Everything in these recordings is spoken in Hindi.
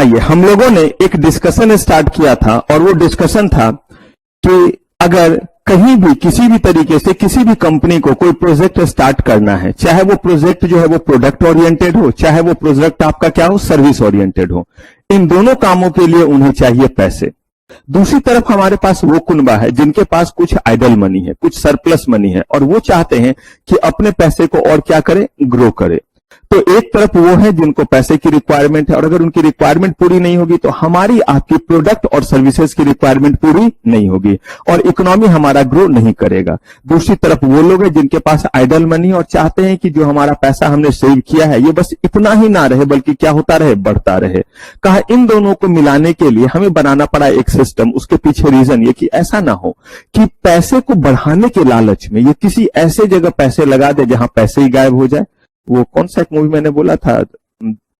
आइए, हम लोगों ने एक डिस्कशन स्टार्ट किया था और वो डिस्कशन था कि अगर कहीं भी किसी भी तरीके से किसी भी कंपनी को कोई प्रोजेक्ट स्टार्ट करना है, चाहे वो प्रोजेक्ट जो है वो प्रोडक्ट ओरिएंटेड हो, चाहे वो प्रोजेक्ट आपका क्या हो, सर्विस ओरिएंटेड हो, इन दोनों कामों के लिए उन्हें चाहिए पैसे। दूसरी तरफ हमारे पास वो कुनबा है जिनके पास कुछ आइडल मनी है, कुछ सरप्लस मनी है, और वो चाहते हैं कि अपने पैसे को और क्या करें, ग्रो करें। तो एक तरफ वो है जिनको पैसे की रिक्वायरमेंट है, और अगर उनकी रिक्वायरमेंट पूरी नहीं होगी तो हमारी आपकी प्रोडक्ट और सर्विसेज की रिक्वायरमेंट पूरी नहीं होगी और इकोनॉमी हमारा ग्रो नहीं करेगा। दूसरी तरफ वो लोग हैं जिनके पास आइडल मनी और चाहते हैं कि जो हमारा पैसा हमने सेव किया है ये बस इतना ही ना रहे बल्कि क्या होता रहे, बढ़ता रहे। कहा इन दोनों को मिलाने के लिए हमें बनाना पड़ा एक सिस्टम। उसके पीछे रीजन ये कि ऐसा ना हो कि पैसे को बढ़ाने के लालच में ये किसी ऐसे जगह पैसे लगा दे जहां पैसे ही गायब हो जाए। वो कौन सा एक मूवी मैंने बोला था,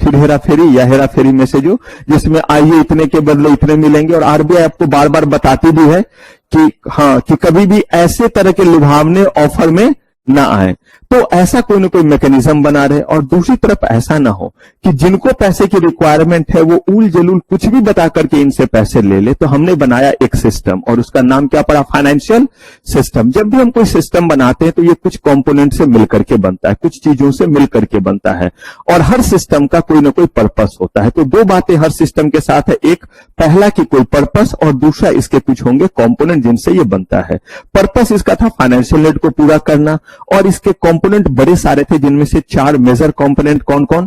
फिर हेरा फेरी या हेरा फेरी में से जो, जिसमें आइए इतने के बदले इतने मिलेंगे, और आरबीआई आपको बार बार बताती भी है कि हाँ, कि कभी भी ऐसे तरह के लुभावने ऑफर में ना आए। तो ऐसा कोई ना कोई मैकेनिज्म बना रहे। और दूसरी तरफ ऐसा ना हो कि जिनको पैसे की रिक्वायरमेंट है वो उल जलूल कुछ भी बता करके इनसे पैसे ले ले। तो हमने बनाया एक सिस्टम और उसका नाम क्या पड़ा, फाइनेंशियल सिस्टम। जब भी हम कोई सिस्टम बनाते हैं तो ये कुछ कंपोनेंट से मिलकर के बनता है, कुछ चीजों से मिलकर के बनता है, और हर सिस्टम का कोई ना कोई पर्पस होता है। तो दो बातें हर सिस्टम के साथ है, एक पहला की कोई पर्पस और दूसरा इसके कुछ होंगे कंपोनेंट जिनसे ये बनता है। पर्पस इसका था फाइनेंशियल नीड को पूरा करना, और इसके कंपोनेंट बड़े सारे थे जिनमें से 4 मेजर कंपोनेंट कौन कौन,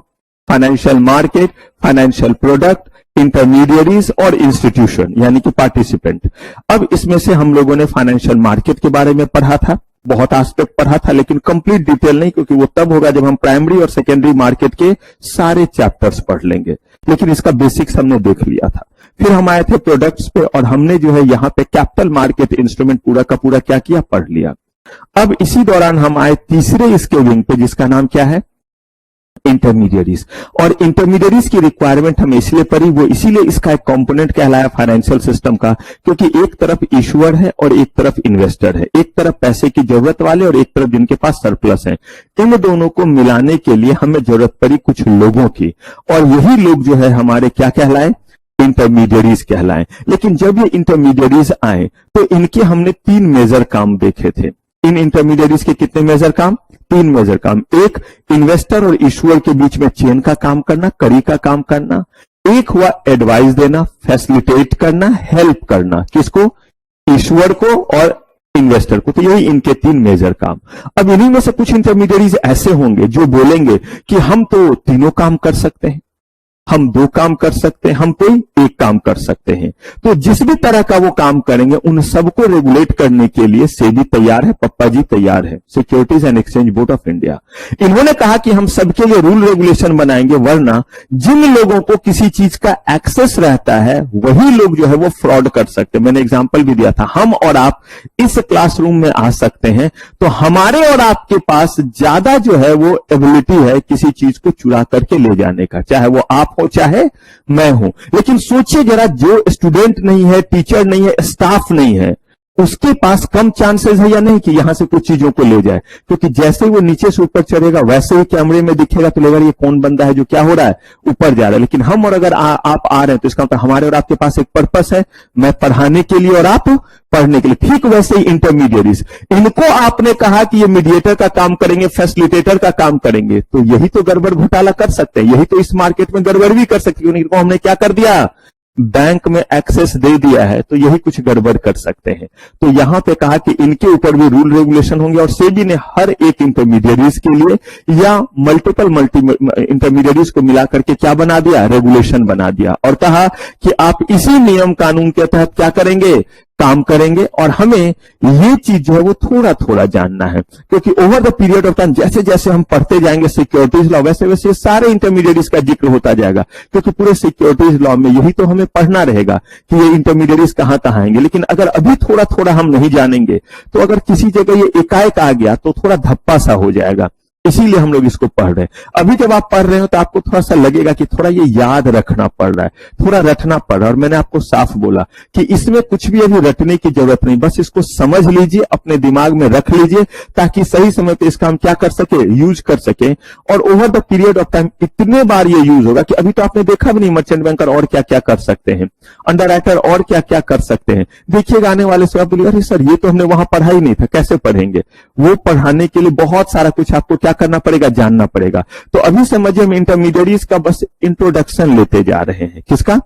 financial market, financial product, intermediaries और इंस्टीट्यूशन यानी कि पार्टिसिपेंट। अब इसमें से हम लोगों ने फाइनेंशियल मार्केट के बारे में पढ़ा था, बहुत एस्पेक्ट पढ़ा था, लेकिन कंप्लीट डिटेल नहीं, क्योंकि वो तब होगा जब हम प्राइमरी और सेकेंडरी मार्केट के सारे चैप्टर्स पढ़ लेंगे। लेकिन इसका बेसिक्स हमने देख लिया था। फिर हम आए थे प्रोडक्ट्स पे और हमने जो है यहां पे कैपिटल मार्केट इंस्ट्रूमेंट पूरा का पूरा क्या किया, पढ़ लिया। अब इसी दौरान हम आए तीसरे इसके विंग पे जिसका नाम क्या है, इंटरमीडियरीज। और इंटरमीडियरीज की रिक्वायरमेंट हमें इसलिए पड़ी, वो इसीलिए इसका एक कंपोनेंट कहलाया फाइनेंशियल सिस्टम का, क्योंकि एक तरफ इशुअर है और एक तरफ इन्वेस्टर है, एक तरफ पैसे की जरूरत वाले और एक तरफ जिनके पास सरप्लस है। इन दोनों को मिलाने के लिए हमें जरूरत पड़ी कुछ लोगों की, और यही लोग जो है हमारे क्या कहलाए, इंटरमीडियरीज कहलाए। लेकिन जब ये इंटरमीडियरीज आए तो इनके हमने 3 मेजर काम देखे थे। इन इंटरमीडियरीज के कितने मेजर काम, 3 मेजर काम। एक, इन्वेस्टर और इशुअर के बीच में चेन का काम करना, कड़ी का काम करना। एक हुआ एडवाइस देना, फैसिलिटेट करना, हेल्प करना, किसको, इशुअर को और इन्वेस्टर को। तो यही इनके 3 मेजर काम। अब इन्हीं में से कुछ इंटरमीडियरीज ऐसे होंगे जो बोलेंगे कि हम तो तीनों काम कर सकते हैं, हम 2 काम कर सकते हैं, हम कोई एक काम कर सकते हैं। तो जिस भी तरह का वो काम करेंगे उन सबको रेगुलेट करने के लिए सेबी तैयार है, पप्पा जी तैयार है, securities and exchange board of India. इन्होंने कहा कि हम सबके लिए रूल रेगुलेशन बनाएंगे, वरना जिन लोगों को किसी चीज का एक्सेस रहता है वही लोग जो है वो फ्रॉड कर सकते हैं। मैंने एग्जांपल भी दिया था, हम और आप इस क्लासरूम में आ सकते हैं तो हमारे और आपके पास ज्यादा जो है वो एबिलिटी है किसी चीज को चुरा करके ले जाने का, चाहे वो आप हो चाहे मैं हूं। लेकिन सोचिए जरा, जो स्टूडेंट नहीं है, टीचर नहीं है, स्टाफ नहीं है, उसके पास कम चांसेस है या नहीं कि यहां से कुछ चीजों को ले जाए, क्योंकि जैसे ही वो नीचे से ऊपर चढ़ेगा वैसे ही कैमरे में दिखेगा तो लेगा ये कौन बंदा है जो क्या हो रहा है, ऊपर जा रहा है। लेकिन हम और अगर आप आ रहे हैं तो इसका मतलब हमारे और आपके पास एक पर्पस है, मैं पढ़ाने के लिए और आप पढ़ने के लिए। ठीक वैसे ही इंटरमीडियरीज, इनको आपने कहा कि ये मीडिएटर का काम करेंगे, फैसिलिटेटर का काम करेंगे, तो यही तो गड़बड़ घोटाला कर सकते हैं, यही तो इस मार्केट में गड़बड़ भी कर सकते हैं। इनको हमने क्या कर दिया, बैंक में एक्सेस दे दिया है, तो यही कुछ गड़बड़ कर सकते हैं। तो यहां पे कहा कि इनके ऊपर भी रूल रेगुलेशन होंगे, और सेबी ने हर एक इंटरमीडियरीज के लिए या मल्टीपल इंटरमीडियरीज को मिला करके क्या बना दिया, रेगुलेशन बना दिया, और कहा कि आप इसी नियम कानून के तहत क्या करेंगे, काम करेंगे। और हमें ये चीज जो है वो थोड़ा थोड़ा जानना है, क्योंकि over the period of time जैसे जैसे हम पढ़ते जाएंगे सिक्योरिटीज लॉ, वैसे वैसे सारे इंटरमीडियरीज का जिक्र होता जाएगा, क्योंकि पूरे सिक्योरिटीज लॉ में यही तो हमें पढ़ना रहेगा कि ये इंटरमीडियरीज कहां कहां आएंगे। लेकिन अगर अभी थोड़ा थोड़ा हम नहीं जानेंगे तो अगर किसी जगह ये एकाएक आ गया तो थोड़ा धप्पा सा हो जाएगा। इसीलिए हम लोग इसको पढ़ रहे हैं। अभी जब आप पढ़ रहे हो तो आपको थोड़ा सा लगेगा कि थोड़ा ये याद रखना पड़ रहा है, थोड़ा रटना पड़ रहा है। और मैंने आपको साफ बोला कि इसमें कुछ भी अभी रटने की जरूरत नहीं, बस इसको समझ लीजिए, अपने दिमाग में रख लीजिए, ताकि सही समय पे इसका हम क्या कर सके, यूज कर सके। और over the period of time इतने बार ये यूज होगा कि अभी तो आपने देखा भी नहीं मर्चेंट बैंकर और क्या क्या कर सकते हैं, अंडर राइटर और क्या क्या कर सकते हैं। देखिएगा आने वाले समय बोलिए अरे सर ये तो हमने वहां पढ़ा ही नहीं था, कैसे पढ़ेंगे। वो पढ़ाने के लिए बहुत सारा कुछ आपको क्या करना पड़ेगा, जानना पड़ेगा। तो अभी समझिए हम इंटरमीडिएट्स का बस इंट्रोडक्शन लेते जा रहे हैं। किसका?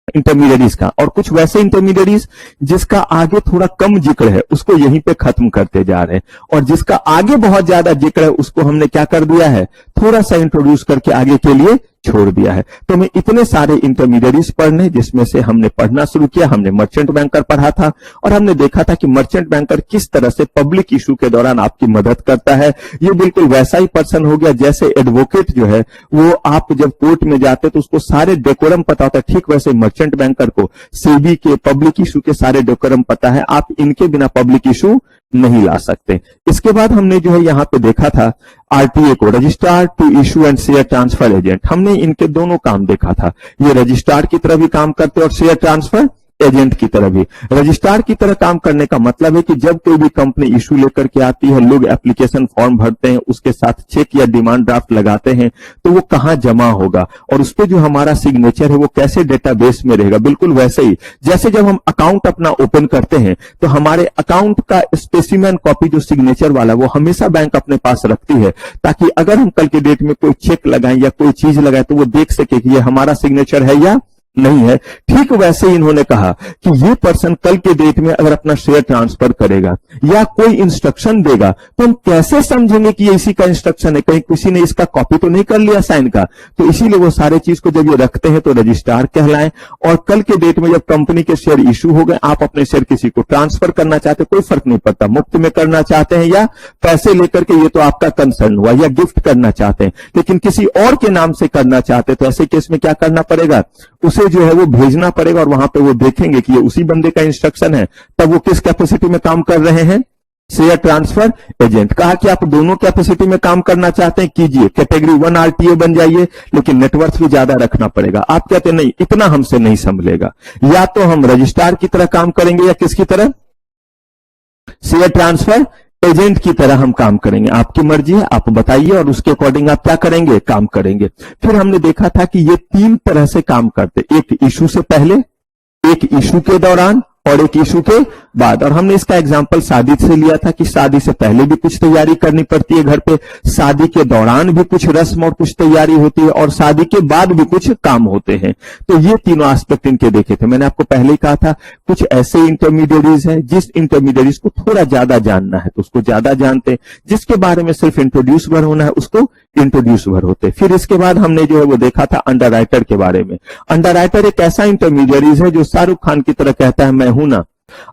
इंटरमीडिएट्स का। और कुछ वैसे इंटरमीडिएट्स जिसका आगे थोड़ा कम जिक्र है उसको यहीं पे खत्म करते जा रहे हैं, और जिसका आगे बहुत ज्यादा जिक्र है उसको हमने क्या कर दिया है, थोड़ा सा इंट्रोड्यूस करके आगे के लिए छोड़ दिया है। तो हमें इतने सारे इंटरमीडिएट्स पढ़ने, जिसमें से हमने पढ़ना शुरू किया, हमने मर्चेंट बैंकर पढ़ा था और हमने देखा था कि मर्चेंट बैंकर किस तरह से पब्लिक इशू के दौरान आपकी मदद करता है। ये बिल्कुल वैसा ही पर्सन हो गया जैसे एडवोकेट जो है वो आप जब कोर्ट में जाते तो उसको सारे डेकोरम पता होता है, ठीक वैसे मर्चेंट बैंकर को सेबी के पब्लिक इशू के सारे डेकोरम पता है। आप इनके बिना पब्लिक इशू नहीं ला सकते। इसके बाद हमने जो है यहां पे देखा था आरटीए को, registrar to issue and share transfer agent. हमने इनके दोनों काम देखा था, ये रजिस्ट्रार की तरह भी काम करते और शेयर ट्रांसफर एजेंट की तरह भी। रजिस्ट्रार की तरह काम करने का मतलब है कि जब कोई भी कंपनी इशू लेकर के आती है, लोग एप्लीकेशन फॉर्म भरते हैं, उसके साथ चेक या डिमांड ड्राफ्ट लगाते हैं, तो वो कहां जमा होगा और उस पर जो हमारा सिग्नेचर है वो कैसे डेटाबेस में रहेगा। बिल्कुल वैसे ही जैसे जब हम अकाउंट अपना ओपन करते हैं तो हमारे अकाउंट का स्पेसिमेन कॉपी जो सिग्नेचर वाला वो हमेशा बैंक अपने पास रखती है, ताकि अगर हम कल के डेट में कोई चेक लगाएं या कोई चीज लगाएं तो वो देख सके कि ये हमारा सिग्नेचर है या नहीं है। ठीक वैसे ही इन्होंने कहा कि ये पर्सन कल के डेट में अगर अपना शेयर ट्रांसफर करेगा या कोई इंस्ट्रक्शन देगा तो हम कैसे समझेंगे कि ये इसी का इंस्ट्रक्शन है, कहीं किसी ने इसका कॉपी तो नहीं कर लिया साइन का। तो इसीलिए वो सारे चीज को जब ये रखते हैं तो रजिस्ट्रार कहलाएं। और कल के डेट में जब कंपनी के शेयर इशू हो गए, आप अपने शेयर किसी को ट्रांसफर करना चाहते, कोई फर्क नहीं पड़ता, मुफ्त में करना चाहते हैं या पैसे लेकर के, ये तो आपका कंसर्न हुआ, या गिफ्ट करना चाहते हैं, लेकिन किसी और के नाम से करना चाहते तो ऐसे केस में क्या करना पड़ेगा, उसे जो है वो भेजना पड़ेगा और वहां पे वो देखेंगे कि ये उसी बंदे का इंस्ट्रक्शन है। तब वो किस कैपेसिटी में काम कर रहे हैं, शेयर ट्रांसफर एजेंट। कहा कि आप दोनों कैपेसिटी में काम करना चाहते हैं कीजिए, कैटेगरी 1 आरटीए बन जाइए, लेकिन नेटवर्थ भी ज्यादा रखना पड़ेगा। आप कहते नहीं इतना हमसे नहीं संभलेगा, या तो हम रजिस्ट्रार की तरह काम करेंगे या किसकी तरह, शेयर ट्रांसफर एजेंट की तरह हम काम करेंगे। आपकी मर्जी है, आप बताइए और उसके अकॉर्डिंग आप क्या करेंगे, काम करेंगे। फिर हमने देखा था कि ये 3 तरह से काम करते, एक इशू से पहले, एक इशू के दौरान और एक इशू के बाद। और हमने इसका एग्जांपल शादी से लिया था कि शादी से पहले भी कुछ तैयारी करनी पड़ती है घर पे, शादी के दौरान भी कुछ रस्म और कुछ तैयारी होती है, और शादी के बाद भी कुछ काम होते हैं। तो ये तीनों एस्पेक्ट इनके देखे थे। मैंने आपको पहले ही कहा था कुछ ऐसे इंटरमीडिएट्स हैं जिस इंटरमीडिएट्स को थोड़ा ज्यादा जानना है तो उसको ज्यादा जानते हैं, जिसके बारे में सिर्फ इंट्रोड्यूस भर होना है उसको इंट्रोड्यूस भर होते। फिर इसके बाद हमने जो है वो देखा था अंडर राइटर के बारे में। अंडर राइटर एक ऐसा इंटरमीडिएट है जो शाहरुख खान की तरह कहता है मैं हूं ना।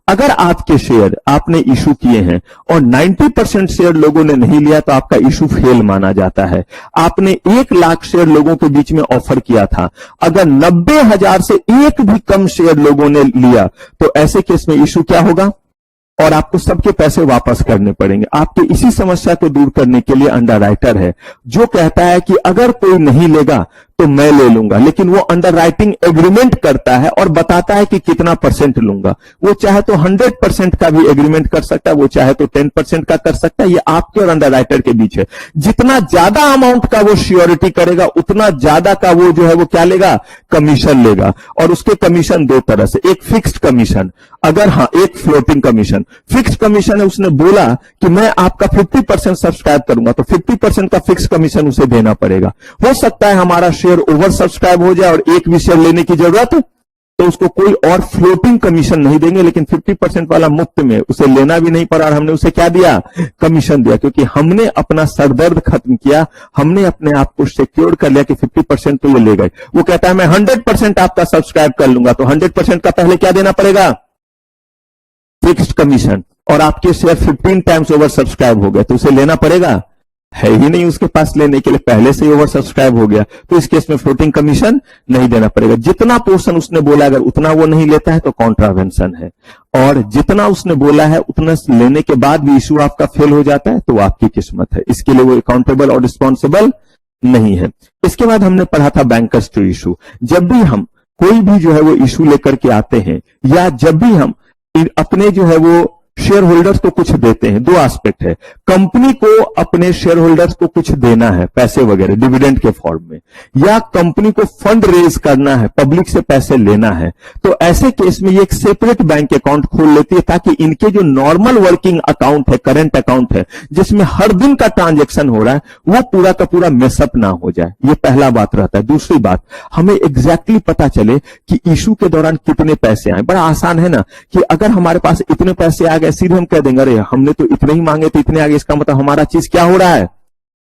अगर आपके शेयर आपने इशू किए हैं और 90% शेयर लोगों ने नहीं लिया तो आपका इशू फेल माना जाता है। आपने 1 लाख शेयर लोगों के बीच में ऑफर किया था, अगर 90,000 से एक भी कम शेयर लोगों ने लिया तो ऐसे केस में इशू क्या होगा, और आपको सबके पैसे वापस करने पड़ेंगे। आपके इसी समस्या को दूर करने के लिए अंडर राइटर है जो कहता है कि अगर कोई नहीं लेगा तो मैं ले लूंगा, लेकिन वो अंडर राइटिंग एग्रीमेंट करता है और बताता है कि कितना % लूंगा। वो चाहे तो 100% का भी एग्रीमेंट कर सकता है, वो चाहे तो 10% का कर सकता है। ये आपके और अंडर राइटर के बीच है। जितना ज्यादा अमाउंट का वो श्योरिटी करेगा उतना ज्यादा का वो जो है वो क्या लेगा, कमीशन लेगा। और उसके कमीशन 2 तरह से, एक फिक्स्ड कमीशन, अगर हाँ एक फ्लोटिंग कमीशन। फिक्स्ड कमीशन है, उसने बोला कि मैं आपका 50% सब्सक्राइब करूंगा तो 50% का फिक्स कमीशन उसे देना पड़ेगा। हो सकता है हमारा शेयर ओवर सब्सक्राइब हो जाए और एक भी शेयर लेने की जरूरत तो उसको कोई और फ्लोटिंग कमीशन नहीं देंगे, लेकिन 50% वाला मुफ्त में, उसे लेना भी नहीं पड़ा और हमने उसे क्या दिया, कमीशन दिया, क्योंकि हमने अपना सरदर्द खत्म किया, हमने अपने आप को सिक्योर कर लिया कि 50% तो ये ले गए। वो कहता है मैं 100% आपका सब्सक्राइब कर लूंगा तो 100% का पहले क्या देना पड़ेगा, फिक्स्ड कमीशन। और आपके शेयर 15 टाइम्स ओवर सब्सक्राइब हो गए तो उसे लेना पड़ेगा है ही नहीं उसके पास लेने के लिए, पहले से ही ओवर सब्सक्राइब हो गया, तो इस केस में फ्लोटिंग कमीशन नहीं देना पड़ेगा। जितना पोर्शन उसने बोला अगर उतना वो नहीं लेता है तो कॉन्ट्रावेंशन है, और जितना उसने बोला है उतना लेने के बाद भी इशू आपका फेल हो जाता है तो आपकी किस्मत है, इसके लिए वो अकाउंटेबल और रिस्पॉन्सिबल नहीं है। इसके बाद हमने पढ़ा था बैंकर्स टू इशू। जब भी हम कोई भी जो है वो इशू लेकर के आते हैं, या जब भी हम अपने जो है वो शेयर होल्डर्स को कुछ देते हैं, दो एस्पेक्ट है, कंपनी को अपने शेयर होल्डर्स को कुछ देना है पैसे वगैरह डिविडेंड के फॉर्म में, या कंपनी को फंड रेज करना है, पब्लिक से पैसे लेना है, तो ऐसे केस में ये एक सेपरेट बैंक अकाउंट खोल लेती है ताकि इनके जो नॉर्मल वर्किंग अकाउंट है, करंट अकाउंट है, जिसमें हर दिन का ट्रांजेक्शन हो रहा है, वो पूरा का पूरा मेसअप ना हो जाए। ये पहला बात रहता है। दूसरी बात, हमें एग्जैक्टली पता चले कि इशू के दौरान कितने पैसे आए। बड़ा आसान है ना कि अगर हमारे पास इतने पैसे आ गए, सीधे हम कह देंगे अरे हमने तो इतने ही मांगे तो इतने आ गए, इसका मतलब हमारा चीज क्या हो रहा है,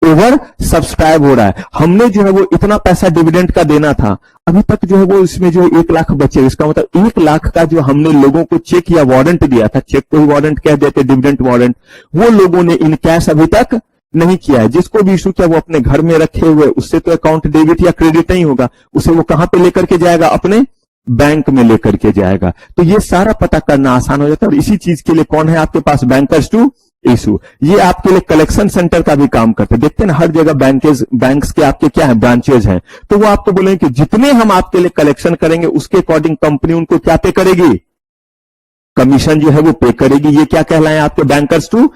ओवर सब्सक्राइब हो रहा है। हमने जो है वो इतना पैसा डिविडेंड का देना था, अभी तक जो है वो इसमें जो 1 लाख बचे, इसका मतलब 1 लाख का जो हमने लोगों को चेक या वारंट दिया था, चेक को ही वारंट कह देते, डिविडेंड वारंट, वो लोगों ने इन कैश अभी तक नहीं किया है। जिसको भी इशू किया वो अपने घर में रखे हुए, उससे तो अकाउंट डेबिट या क्रेडिट नहीं होगा, उसे वो कहां पे लेकर के जाएगा, अपने बैंक में लेकर के जाएगा। तो ये सारा पता करना आसान हो जाता है। और इसी चीज के लिए कौन है आपके पास, बैंकर्स टू इशू। ये आपके लिए कलेक्शन सेंटर का भी काम करते हैं। देखते हैं ना हर जगह बैंक्स के आपके क्या है, ब्रांचेज हैं, तो वो आपको बोलेंगे कि जितने हम आपके लिए कलेक्शन करेंगे उसके अकॉर्डिंग कंपनी उनको क्या पे करेगी, कमीशन जो है वो पे करेगी। ये क्या कहलाए आपके बैंकर्स टू।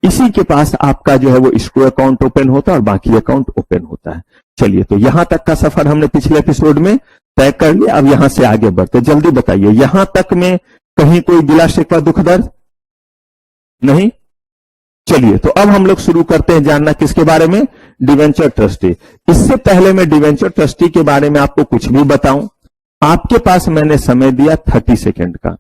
इसी के पास आपका जो है वो एस्क्रो अकाउंट ओपन होता है और बाकी अकाउंट ओपन होता है। चलिए, तो यहां तक का सफर हमने पिछले एपिसोड में तय कर लिया। अब यहां से आगे बढ़ते, जल्दी बताइए, यहां तक में कहीं कोई गिला शिकवा दुख दर्द नहीं। चलिए, तो अब हम लोग शुरू करते हैं जानना किसके बारे में, डिवेंचर ट्रस्टी। इससे पहले मैं डिवेंचर ट्रस्टी के बारे में आपको कुछ भी बताऊं, आपके पास मैंने समय दिया 30 सेकेंड का,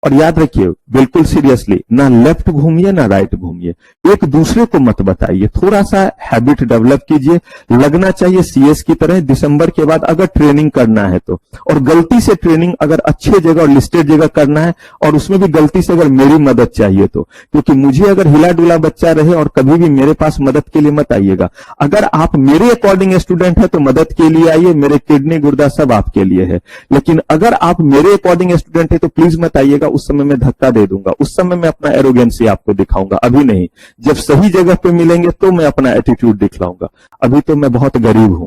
और याद रखिए बिल्कुल सीरियसली, ना लेफ्ट घूमिए ना राइट घूमिए, एक दूसरे को मत बताइए, थोड़ा सा हैबिट डेवलप कीजिए। लगना चाहिए सीएस की तरह दिसंबर के बाद अगर ट्रेनिंग करना है तो, और गलती से ट्रेनिंग अगर अच्छे जगह और लिस्टेड जगह करना है, और उसमें भी गलती से अगर मेरी मदद चाहिए तो, क्योंकि मुझे अगर हिला डुला बच्चा रहे और कभी भी मेरे पास मदद के लिए मत आइएगा। अगर आप मेरे अकॉर्डिंग स्टूडेंट है तो मदद के लिए आइए, मेरे किडनी गुर्दा सब आपके लिए है। लेकिन अगर आप मेरे अकॉर्डिंग स्टूडेंट है तो प्लीज मत आइएगा, उस समय मैं धक्का दे दूंगा, उस समय मैं अपना एरोगेंसी आपको दिखाऊंगा, अभी नहीं। जब सही जगह पे मिलेंगे तो मैं अपना एटीट्यूड दिखलाऊंगा, अभी तो मैं बहुत गरीब हूं,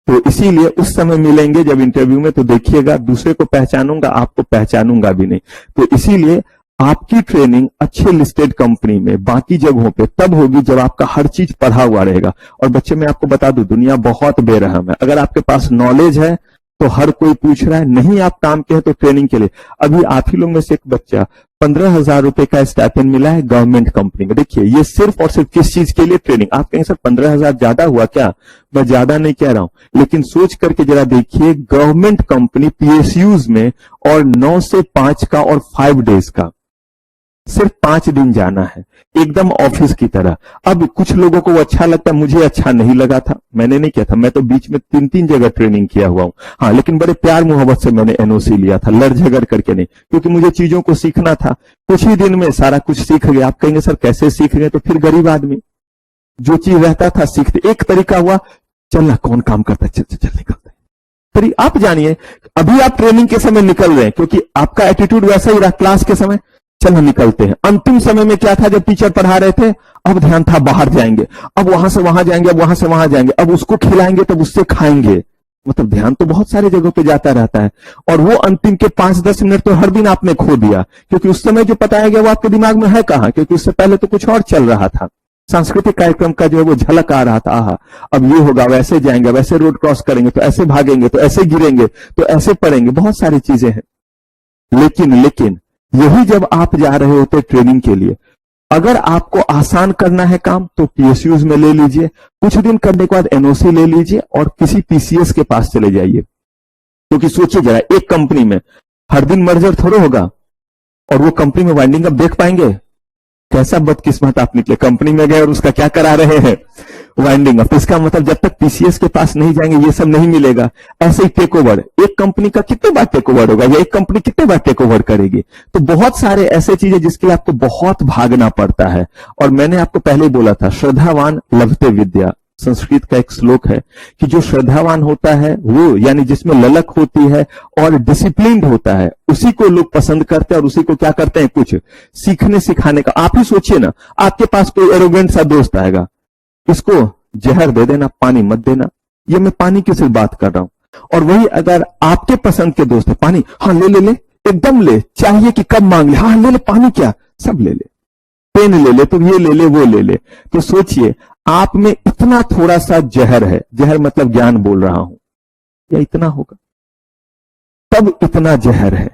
तो इसीलिए उस समय मिलेंगे जब इंटरव्यू में, तो देखिएगा दूसरे को पहचानूंगा, आपको पहचानूंगा भी नहीं। तो इसीलिए आपकी ट्रेनिंग अच्छे लिस्टेड कंपनी में, बाकी जगहों पे तब होगी जब आपका हर चीज पढ़ा हुआ रहेगा। और बच्चे मैं आपको बता दूं, दुनिया बहुत बेरहम है। अगर आपके पास नॉलेज है तो हर कोई पूछ रहा है, नहीं आप काम के हैं तो ट्रेनिंग के लिए। अभी आप ही लोग में से एक बच्चा 15,000 रुपए का स्टाइपेंड मिला है गवर्नमेंट कंपनी में। देखिए ये सिर्फ और सिर्फ किस चीज के लिए, ट्रेनिंग। आप कहेंगे सर 15,000 ज्यादा हुआ क्या, मैं ज्यादा नहीं कह रहा हूं, लेकिन सोच करके जरा देखिए, गवर्नमेंट कंपनी पीएसयूज में, और 9 से 5 का और 5 डेज का, सिर्फ 5 दिन जाना है, एकदम ऑफिस की तरह। अब कुछ लोगों को वो अच्छा लगता है, मुझे अच्छा नहीं लगा था, मैंने नहीं किया था, मैं तो बीच में 3-3 जगह ट्रेनिंग किया हुआ हूं। हाँ, लेकिन बड़े प्यार मोहब्बत से मैंने एनओसी लिया था, लड़ झगड़ करके नहीं, क्योंकि मुझे चीजों को सीखना था। कुछ ही दिन में सारा कुछ सीख गया। आप कहेंगे सर कैसे सीख गए, तो फिर गरीब आदमी जो चीज रहता था सीखते। एक तरीका हुआ, चलना कौन काम करता है, चल चल निकलते। फिर आप जानिए, अभी आप ट्रेनिंग के समय निकल रहे हैं क्योंकि आपका एटीट्यूड वैसा ही रहा क्लास के समय, चलो निकलते हैं। अंतिम समय में क्या था, जब टीचर पढ़ा रहे थे, अब ध्यान था बाहर जाएंगे, अब वहां से वहां जाएंगे, अब वहां से वहां जाएंगे, अब उसको खिलाएंगे तब उससे खाएंगे। मतलब ध्यान तो बहुत सारी जगहों पे जाता रहता है, और वो अंतिम के 5-10 मिनट तो हर दिन आपने खो दिया, क्योंकि उस समय जो बताया गया वो आपके दिमाग में है कहां, क्योंकि उससे पहले तो कुछ और चल रहा था। सांस्कृतिक कार्यक्रम का जो है वो झलक आ रहा था, आहा अब ये होगा, वैसे जाएंगे, वैसे रोड क्रॉस करेंगे, तो ऐसे भागेंगे, तो ऐसे गिरेंगे, तो ऐसे पढ़ेंगे, बहुत सारी चीजें हैं। लेकिन यही जब आप जा रहे होते ट्रेनिंग के लिए, अगर आपको आसान करना है काम तो पीएसयूज में ले लीजिए, कुछ दिन करने के बाद एनओसी ले लीजिए और किसी पीसीएस के पास चले जाइए। क्योंकि सोचिए जरा, एक कंपनी में हर दिन मर्जर थोड़ा होगा, और वो कंपनी में वाइंडिंग अप देख पाएंगे, कैसा बदकिस्मत आप निकले, कंपनी में गए और उसका क्या करा रहे हैं, वाइंडिंग अप। इसका मतलब जब तक पीसीएस के पास नहीं जाएंगे ये सब नहीं मिलेगा। ऐसे ही टेक ओवर, एक कंपनी का कितने बार टेक ओवर होगा या एक कंपनी कितने बार टेक ओवर करेगी। तो बहुत सारे ऐसे चीजें जिसके लिए आपको बहुत भागना पड़ता है। और मैंने आपको पहले ही बोला था, श्रद्धावान लभते विद्या, संस्कृत का एक श्लोक है कि जो श्रद्धावान होता है वो, यानी जिसमें ललक होती है और डिसिप्लिन्ड होता है, उसी को लोग पसंद करते हैं और उसी को क्या करते हैं, कुछ सीखने सिखाने का। आप ही सोचिए ना, आपके पास कोई एरोगेंट सा दोस्त आएगा, इसको जहर दे देना, पानी मत देना। ये मैं पानी की सिर्फ बात कर रहा हूं। और वही अगर आपके पसंद के दोस्त है, पानी, हाँ ले ले ले, एकदम ले, चाहिए कि कब मांग ले, हाँ ले ले, पानी क्या, सब ले ले, पेन ले ले, तो ये ले ले, वो ले ले। तो सोचिए आप में इतना थोड़ा सा जहर है, जहर मतलब ज्ञान बोल रहा हूं, या इतना होगा, तब इतना जहर है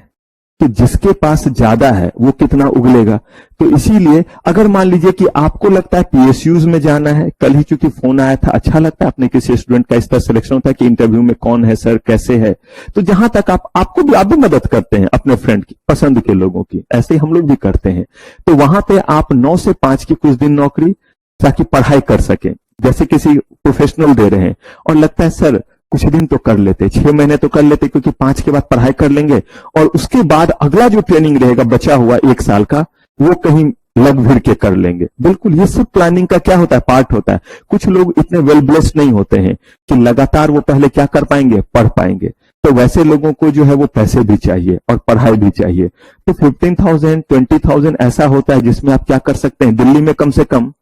कि जिसके पास ज्यादा है वो कितना उगलेगा। तो इसीलिए अगर मान लीजिए कि आपको लगता है पीएसयूज में जाना है, कल ही चूंकि फोन आया था, अच्छा लगता है अपने किसी स्टूडेंट का इस तरह सिलेक्शन होता है कि इंटरव्यू में कौन है सर, कैसे है। तो जहां तक आप भी मदद करते हैं अपने फ्रेंड की, पसंद के लोगों की, ऐसे ही हम लोग भी करते हैं। तो वहां पे आप 9 से 5 की कुछ दिन नौकरी, ताकि पढ़ाई कर सकें, जैसे किसी प्रोफेशनल दे रहे हैं और लगता है सर कुछ दिन तो कर लेते, 6 महीने तो कर लेते, क्योंकि 5 के बाद पढ़ाई कर लेंगे और उसके बाद अगला जो ट्रेनिंग रहेगा बचा हुआ 1 साल का, वो कहीं लग भिड़ के कर लेंगे। बिल्कुल ये सब प्लानिंग का क्या होता है, पार्ट होता है। कुछ लोग इतने वेल ब्लेस्ड नहीं होते हैं कि लगातार वो पहले क्या कर पाएंगे, पढ़ पाएंगे। तो वैसे लोगों को जो है वो पैसे भी चाहिए और पढ़ाई भी चाहिए। तो 15,000 20,000 ऐसा होता है जिसमें आप क्या कर सकते हैं, दिल्ली में कम से कम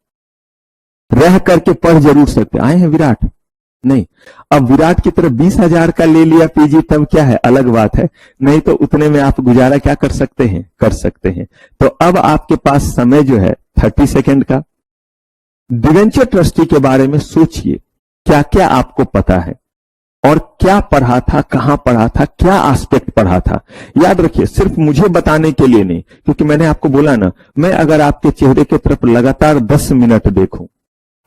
रह करके पढ़ जरूर सकते। आए हैं विराट, नहीं, अब विराट की तरफ 20,000 का ले लिया पीजी, तब क्या है, अलग बात है। नहीं तो उतने में आप गुजारा क्या कर सकते हैं, कर सकते हैं। तो अब आपके पास समय जो है 30 सेकेंड का। डिवेंचर ट्रस्टी के बारे में सोचिए, क्या क्या आपको पता है और क्या पढ़ा था, कहां पढ़ा था, क्या एस्पेक्ट पढ़ा था। याद रखिए, सिर्फ मुझे बताने के लिए नहीं, क्योंकि मैंने आपको बोला ना, मैं अगर आपके चेहरे की तरफ लगातार 10 मिनट देखूं,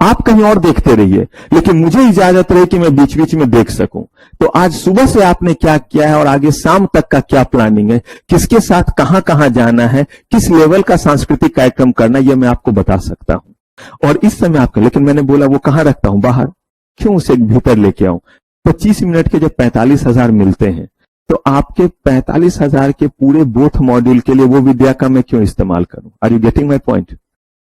आप कहीं और देखते रहिए, लेकिन मुझे इजाजत रहे कि मैं बीच बीच में देख सकूं। तो आज सुबह से आपने क्या किया है और आगे शाम तक का क्या प्लानिंग है, किसके साथ कहां कहां जाना है, किस लेवल का सांस्कृतिक कार्यक्रम करना है, यह मैं आपको बता सकता हूं। और इस समय आपका, लेकिन मैंने बोला वो कहां रखता हूं, बाहर, क्यों उसे भीतर लेके आऊं। 25 मिनट के जब 45,000 मिलते हैं, तो आपके 45,000 के पूरे बोथ मॉड्यूल के लिए वो विद्या का मैं क्यों इस्तेमाल करूं। Are you getting my point.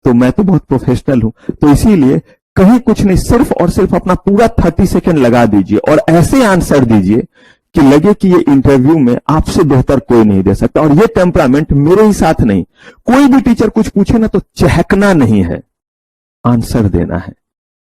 तो मैं तो बहुत प्रोफेशनल हूं, तो इसीलिए कहीं कुछ नहीं, सिर्फ और सिर्फ अपना पूरा 30 सेकेंड लगा दीजिए और ऐसे आंसर दीजिए कि लगे कि ये इंटरव्यू में आपसे बेहतर कोई नहीं दे सकता। और ये टेम्परामेंट मेरे ही साथ नहीं, कोई भी टीचर कुछ पूछे ना तो चहकना नहीं है, आंसर देना है।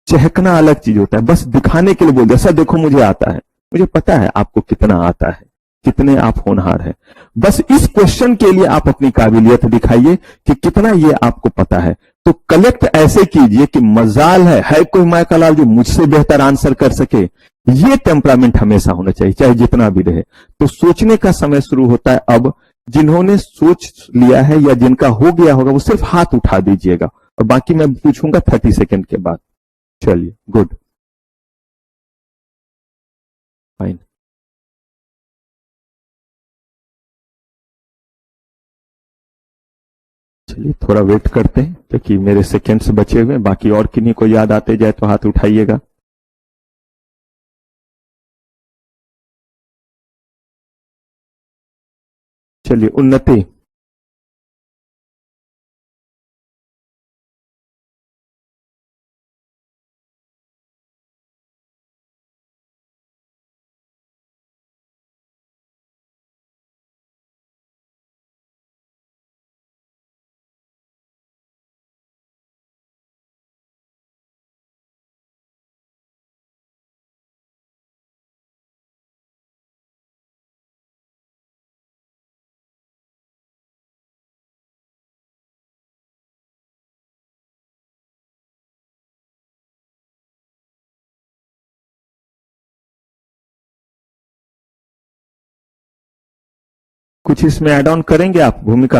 चहकना अलग चीज होता है, बस दिखाने के लिए बोल दिया, सर देखो मुझे आता है, मुझे पता है आपको कितना आता है, कितने आप होनहार हैं। बस इस क्वेश्चन के लिए आप अपनी काबिलियत दिखाइए कि कितना ये आपको पता है। तो कलेक्ट ऐसे कीजिए कि मजाल है कोई मायकालाल जो मुझसे बेहतर आंसर कर सके। ये टेम्परामेंट हमेशा होना चाहिए, चाहे जितना भी रहे। तो सोचने का समय शुरू होता है अब। जिन्होंने सोच लिया है या जिनका हो गया होगा वो सिर्फ हाथ उठा दीजिएगा और बाकी मैं पूछूंगा 30 सेकेंड के बाद। चलिए, गुड, फाइन। चलिए थोड़ा वेट करते हैं क्योंकि मेरे सेकेंड्स बचे हुए हैं। बाकी और किन्हीं को याद आते जाए तो हाथ उठाइएगा। चलिए, उन्नति। कुछ इसमें ऐड ऑन करेंगे आप, भूमिका।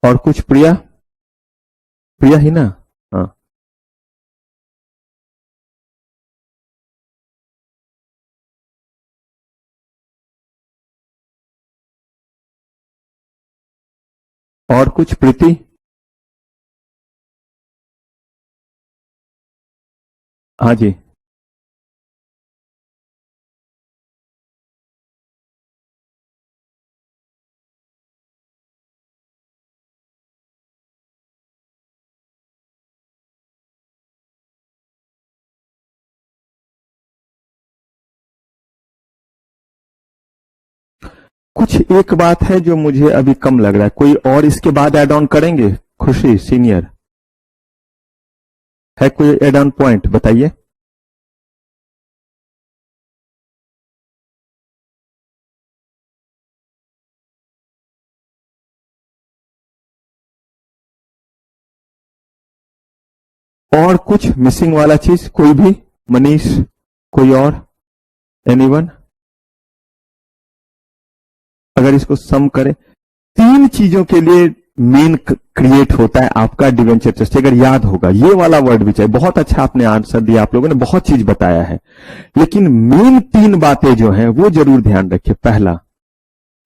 और कुछ, प्रिया। प्रिया ही ना? हाँ, और कुछ प्रीति? हाँ जी। कुछ एक बात है जो मुझे अभी कम लग रहा है, कोई और इसके बाद ऐड ऑन करेंगे? खुशी सीनियर, है कोई ऐड ऑन पॉइंट बताइए। और कुछ मिसिंग वाला चीज कोई भी? मनीष, कोई और, एनीवन? अगर इसको सम करें, तीन चीजों के लिए मेन क्रिएट होता है आपका डिवेंचर ट्रस्ट, अगर याद होगा ये वाला वर्ड भी चाहिए। बहुत अच्छा आपने आंसर दिया, आप लोगों ने बहुत चीज बताया है, लेकिन मेन तीन बातें जो हैं वो जरूर ध्यान रखिए। पहला,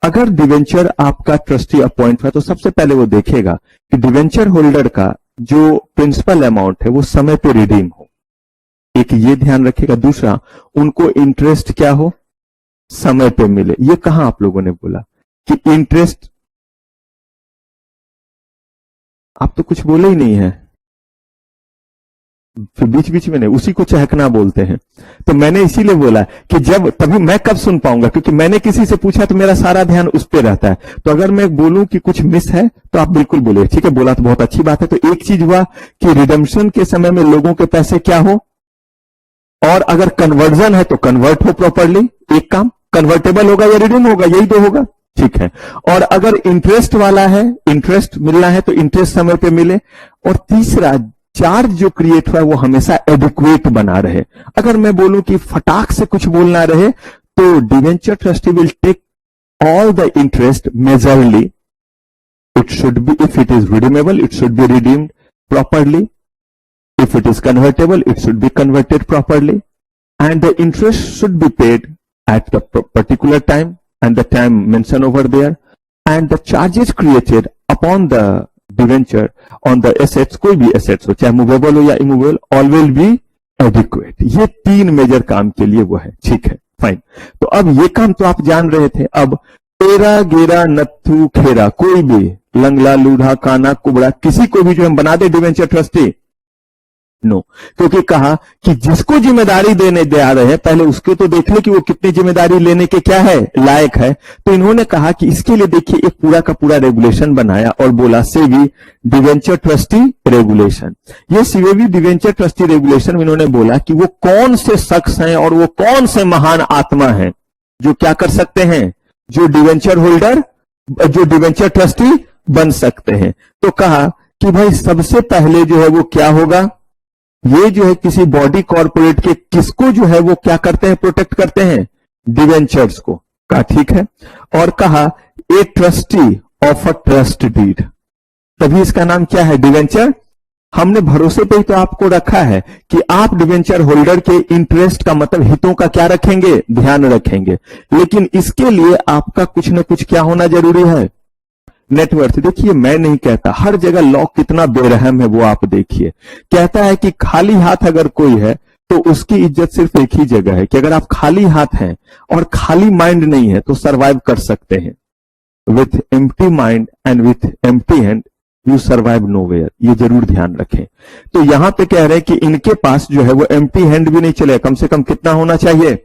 अगर डिवेंचर आपका ट्रस्टी अपॉइंट है तो सबसे पहले वो देखेगा कि डिवेंचर होल्डर का जो प्रिंसिपल अमाउंट है वो समय पे रिडीम हो, एक ये ध्यान रखेगा। दूसरा, उनको इंटरेस्ट क्या हो, समय पे मिले। ये कहां आप लोगों ने बोला कि इंटरेस्ट? आप तो कुछ बोले ही नहीं है, फिर बीच बीच में नहीं, उसी को चहकना बोलते हैं। तो मैंने इसीलिए बोला कि जब, तभी मैं कब सुन पाऊंगा, क्योंकि मैंने किसी से पूछा तो मेरा सारा ध्यान उस पर रहता है। तो अगर मैं बोलूं कि कुछ मिस है तो आप बिल्कुल बोलिए, ठीक है, बोला तो बहुत अच्छी बात है। तो एक चीज हुआ कि रिडम्पशन के समय में लोगों के पैसे क्या हो, और अगर कन्वर्जन है तो कन्वर्ट हो प्रॉपरली, एक काम, कन्वर्टेबल होगा या रिडीम होगा, यही तो होगा, ठीक है। और अगर इंटरेस्ट वाला है, इंटरेस्ट मिलना है तो इंटरेस्ट समय पे मिले। और तीसरा, चार्ज जो क्रिएट हुआ है वो हमेशा एडिक्वेट बना रहे। अगर मैं बोलूं कि फटाक से कुछ बोलना रहे तो debenture trustee will take all the interest majorly. It should be, if it is redeemable it should be redeemed properly, if it is convertible it should be converted properly, and the interest should be paid at the particular time and the time mentioned over there, and the charges created upon the debenture on the assets, कोई भी assets हो, चाहे मूवेबल हो या immovable, all will be adequate। ये तीन मेजर काम के लिए वो है, ठीक है, फाइन। तो अब ये काम तो आप जान रहे थे। अब तेरा गेरा नत्थु खेरा, कोई भी लंगला लूढ़ा काना कुबड़ा, किसी को भी जो हम बना दे डिवेंचर ट्रस्टी, नो, क्योंकि कहा कि जिसको जिम्मेदारी देने दे आ रहे हैं पहले उसके तो देख ले कि वो कितनी जिम्मेदारी लेने के क्या है, लायक है। तो इन्होंने कहा कि इसके लिए देखिए एक पूरा का पूरा रेगुलेशन बनाया और बोला सेवी डिवेंचर ट्रस्टी रेगुलेशन। ये सीवेवी डिवेंचर ट्रस्टी रेगुलेशन में इन्होंने बोला कि वो कौन से शख्स हैं और वो कौन से महान आत्मा हैं जो क्या कर सकते हैं, जो डिवेंचर होल्डर, जो डिवेंचर ट्रस्टी बन सकते हैं। तो कहा कि भाई सबसे पहले जो है वो क्या होगा, ये जो है किसी बॉडी कॉर्पोरेट के किसको जो है वो क्या करते हैं, प्रोटेक्ट करते हैं, डिवेंचर्स को। कहा ठीक है, और कहा a trustee of a trust deed, तभी इसका नाम क्या है, डिवेंचर। हमने भरोसे पे ही तो आपको रखा है कि आप डिवेंचर होल्डर के इंटरेस्ट का मतलब हितों का क्या रखेंगे, ध्यान रखेंगे। लेकिन इसके लिए आपका कुछ ना कुछ क्या होना जरूरी है, नेटवर्थ। देखिए मैं नहीं कहता, हर जगह लॉ कितना बेरहम है वो आप देखिए। कहता है कि खाली हाथ अगर कोई है तो उसकी इज्जत सिर्फ एक ही जगह है कि अगर आप खाली हाथ हैं और खाली माइंड नहीं है तो सरवाइव कर सकते हैं। With empty mind and with empty hand you survive nowhere, ये जरूर ध्यान रखें। तो यहां पे कह रहे हैं कि इनके पास जो है वो एम्प्टी हैंड भी नहीं चले, कम से कम कितना होना चाहिए,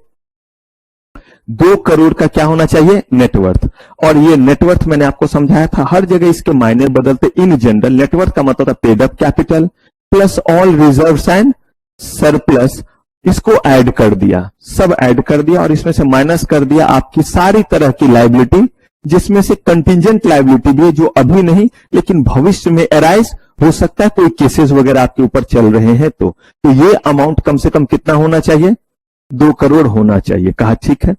2 करोड़ का क्या होना चाहिए, नेटवर्थ। और ये नेटवर्थ मैंने आपको समझाया था, हर जगह इसके मायने बदलते। इन जनरल नेटवर्थ का मतलब है paid up capital plus all reserves and surplus, इसको ऐड कर दिया, सब ऐड कर दिया और इसमें से माइनस कर दिया आपकी सारी तरह की लायबिलिटी, जिसमें से कंटिजेंट लायबिलिटी भी है जो अभी नहीं लेकिन भविष्य में एराइज हो सकता है, कोई केसेस वगैरह आपके ऊपर चल रहे हैं। तो ये अमाउंट कम से कम कितना होना चाहिए, 2 करोड़ होना चाहिए। कहा ठीक है,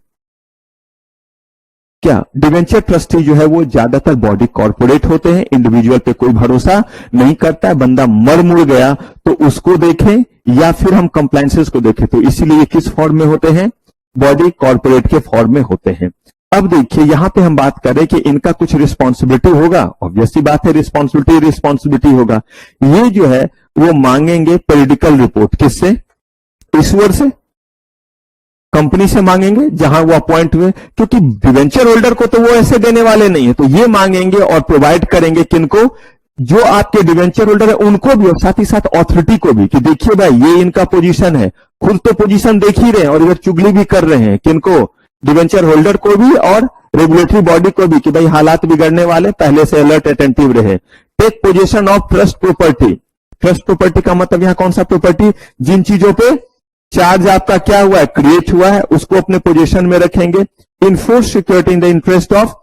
क्या डिवेंचर ट्रस्टी जो है वो ज्यादातर बॉडी कॉर्पोरेट होते हैं, इंडिविजुअल पे कोई भरोसा नहीं करता है, बंदा मर मुड़ गया तो उसको देखें या फिर हम कंप्लायंसेस को देखें, तो इसीलिए ये किस फॉर्म में होते हैं, बॉडी कॉर्पोरेट के फॉर्म में होते हैं। अब देखिए यहां पे हम बात करें कि इनका कुछ रिस्पॉन्सिबिलिटी होगा, ऑब्वियसली बात है रिस्पॉन्सिबिलिटी होगा। ये जो है वो मांगेंगे पेरिडिकल रिपोर्ट, किससे, ईश्वर से, कंपनी से मांगेंगे जहां वो अपॉइंट हुए, क्योंकि डिवेंचर होल्डर को तो वो ऐसे देने वाले नहीं है, तो ये मांगेंगे और प्रोवाइड करेंगे किनको, जो आपके डिवेंचर होल्डर है उनको भी और साथ ही साथ ऑथोरिटी को भी, कि देखिए भाई ये इनका पोजीशन है, खुद तो पोजीशन देख ही रहे हैं और इधर चुगली भी कर रहे हैं, किनको, डिवेंचर होल्डर को भी और रेगुलेटरी बॉडी को भी, कि भाई हालात बिगड़ने वाले, पहले से अलर्ट अटेंटिव रहे। Take position of trust property, trust property का मतलब यहां कौन सा प्रॉपर्टी, जिन चीजों पे चार्ज आपका क्या हुआ है, क्रिएट हुआ है, उसको अपने पोजीशन में रखेंगे। Enforce security in the interest of,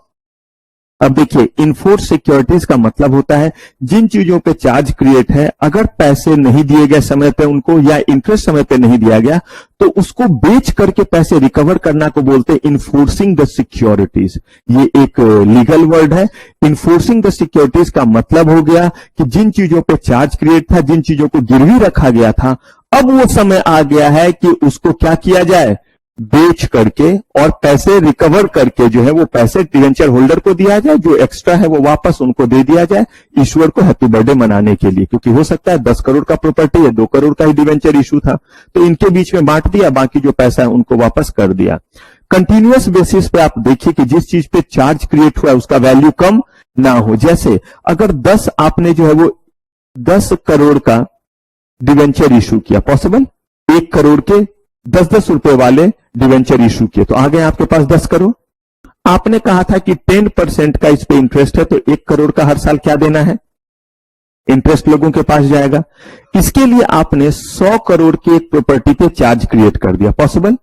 अब देखिए इनफोर्स सिक्योरिटीज का मतलब होता है जिन चीजों पे चार्ज क्रिएट है, अगर पैसे नहीं दिए गए समय पे उनको या इंटरेस्ट समय पे नहीं दिया गया तो उसको बेच करके पैसे रिकवर करना को बोलते हैं इन्फोर्सिंग द सिक्योरिटीज। ये एक लीगल वर्ड है। इन्फोर्सिंग द सिक्योरिटीज का मतलब हो गया कि जिन चीजों पे चार्ज क्रिएट था, जिन चीजों को गिरवी रखा गया था, अब वो समय आ गया है कि उसको क्या किया जाए, बेच करके और पैसे रिकवर करके जो है वो पैसे डिवेंचर होल्डर को दिया जाए, जो एक्स्ट्रा है वो वापस उनको दे दिया जाए, ईश्वर को हैप्पी बर्थडे मनाने के लिए। क्योंकि हो सकता है 10 करोड़ का प्रॉपर्टी है, 2 करोड़ का ही डिवेंचर इशू था, तो इनके बीच में बांट दिया, बाकी जो पैसा है उनको वापस कर दिया। कंटिन्यूअस बेसिस पे आप देखिए कि जिस चीज पे चार्ज क्रिएट हुआ है उसका वैल्यू कम ना हो। जैसे अगर 10 आपने जो है वो 10 करोड़ का डिवेंचर इशू किया, पॉसिबल, 1 करोड़ के 10-10 रुपए वाले डिवेंचर इशू किए, तो आ गए आपके पास 10 करोड़। आपने कहा था कि 10% का इस पे इंटरेस्ट है, तो 1 करोड़ का हर साल क्या देना है, इंटरेस्ट लोगों के पास जाएगा। इसके लिए आपने 100 करोड़ की एक प्रॉपर्टी पे चार्ज क्रिएट कर दिया, पॉसिबल,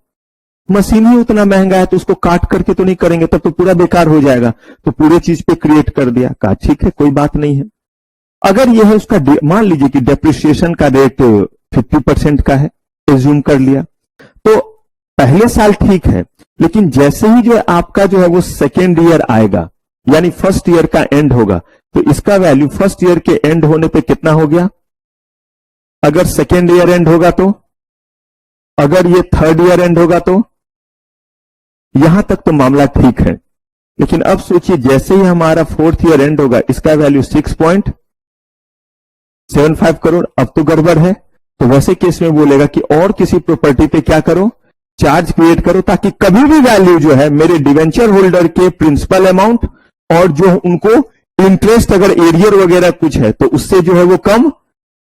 मशीन ही उतना महंगा है तो उसको काट करके तो नहीं करेंगे, तब तो पूरा बेकार हो जाएगा, तो पूरे चीज पे क्रिएट कर दिया, कहा ठीक है कोई बात नहीं है। अगर यह है उसका, मान लीजिए कि डेप्रिसिएशन का रेट 50% का है, एज्यूम कर लिया, तो पहले साल ठीक है, लेकिन जैसे ही जो आपका जो है वो सेकेंड ईयर आएगा, यानी फर्स्ट ईयर का एंड होगा, तो इसका वैल्यू फर्स्ट ईयर के एंड होने पे कितना हो गया, अगर सेकेंड ईयर एंड होगा तो, अगर ये थर्ड ईयर एंड होगा तो, यहां तक तो मामला ठीक है। लेकिन अब सोचिए जैसे ही हमारा फोर्थ ईयर एंड होगा, इसका वैल्यू 6.75 करोड़, अब तो गड़बड़ है। तो वैसे केस में बोलेगा कि और किसी प्रॉपर्टी पे क्या करो, चार्ज क्रिएट करो, ताकि कभी भी वैल्यू जो है मेरे डिवेंचर होल्डर के प्रिंसिपल अमाउंट और जो उनको इंटरेस्ट अगर एरियर वगैरह कुछ है तो उससे जो है वो कम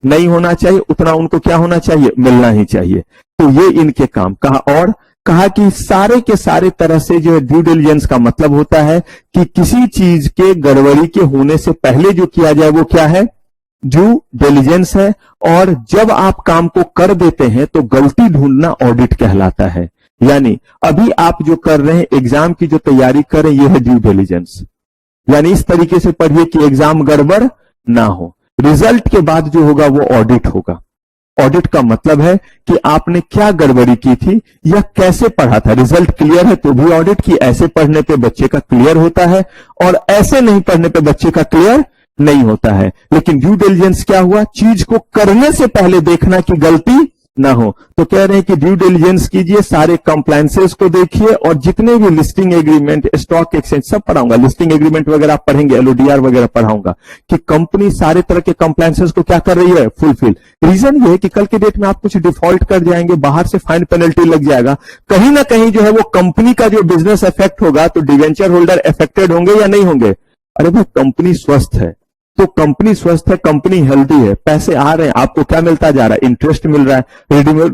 नहीं होना चाहिए, उतना उनको क्या होना चाहिए, मिलना ही चाहिए। तो ये इनके काम कहा। और कहा कि सारे के सारे तरह से जो है ड्यू डिलिजेंस का मतलब होता है कि किसी चीज के गड़बड़ी के होने से पहले जो किया जाए वो क्या है, ड्यू डिलिजेंस है। और जब आप काम को कर देते हैं तो गलती ढूंढना ऑडिट कहलाता है। यानी अभी आप जो कर रहे हैं, एग्जाम की जो तैयारी कर रहे हैं, ये है ड्यू डिलिजेंस। यानी इस तरीके से पढ़िए कि एग्जाम गड़बड़ ना हो। रिजल्ट के बाद जो होगा वो ऑडिट होगा। ऑडिट का मतलब है कि आपने क्या गड़बड़ी की थी या कैसे पढ़ा था। रिजल्ट क्लियर है तो भी ऑडिट, की ऐसे पढ़ने पे बच्चे का क्लियर होता है और ऐसे नहीं पढ़ने पे बच्चे का क्लियर नहीं होता है। लेकिन ड्यू डिलिजेंस क्या हुआ, चीज को करने से पहले देखना कि गलती ना हो। तो कह रहे हैं कि ड्यू डिलिजेंस कीजिए, सारे कंप्लायंसेस को देखिए और जितने भी लिस्टिंग एग्रीमेंट, स्टॉक एक्सचेंज सब पढ़ाऊंगा, लिस्टिंग एग्रीमेंट वगैरह आप पढ़ेंगे, एलओडीआर वगैरह पढ़ाऊंगा कि कंपनी सारे तरह के कंप्लायंसेस को क्या कर रही है, फुलफिल। रीजन ये है कि कल के डेट में आप कुछ डिफॉल्ट कर जाएंगे, बाहर से फाइन पेनल्टी लग जाएगा, कहीं ना कहीं जो है वो कंपनी का जो बिजनेस इफेक्ट होगा, तो डिवेंचर होल्डर इफेक्टेड होंगे या नहीं होंगे। अरे भाई कंपनी स्वस्थ है तो कंपनी स्वस्थ है, कंपनी हेल्दी है, पैसे आ रहे हैं, आपको क्या मिलता जा रहा है, इंटरेस्ट मिल रहा है,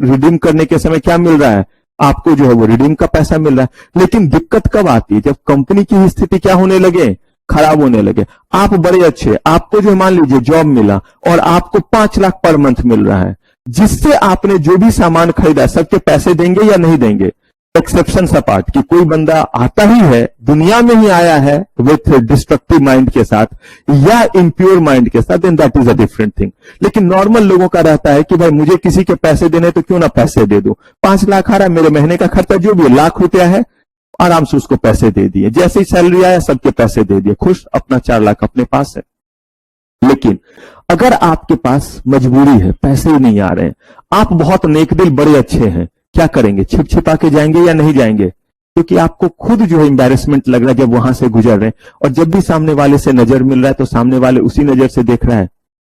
रिडीम करने के समय क्या मिल रहा है, आपको जो है वो रिडीम का पैसा मिल रहा है। लेकिन दिक्कत कब आती है, जब कंपनी की स्थिति क्या होने लगे, खराब होने लगे। आप बड़े अच्छे, आपको जो मान लीजिए जॉब मिला और आपको 5 लाख पर मंथ मिल रहा है, जिससे आपने जो भी सामान खरीदा सबके पैसे देंगे या नहीं देंगे। एक्सेप्शन अपार्ट कि कोई बंदा आता ही है, दुनिया में ही आया है विथ डिस्ट्रक्टिव माइंड के साथ या इम्प्योर माइंड के साथ, then that is a different thing. लेकिन नॉर्मल लोगों का रहता है कि भाई मुझे किसी के पैसे देने तो क्यों ना पैसे दे दो, 5 लाख आ रहा है, मेरे महीने का खर्चा जो भी लाख रुपया है, आराम से उसको पैसे दे दिए, जैसे ही सैलरी आया सबके पैसे दे दिए, खुश, अपना 4 लाख अपने पास है। लेकिन अगर आपके पास मजबूरी है, पैसे ही नहीं आ रहे हैं, आप बहुत नेक दिल, बड़े अच्छे हैं, क्या करेंगे? छिप छिपा के जाएंगे या नहीं जाएंगे? क्योंकि आपको खुद जो है एम्बैरेसमेंट लग रहा है जब वहां से गुजर रहे हैं, और जब भी सामने वाले से नजर मिल रहा है तो सामने वाले उसी नजर से देख रहा है,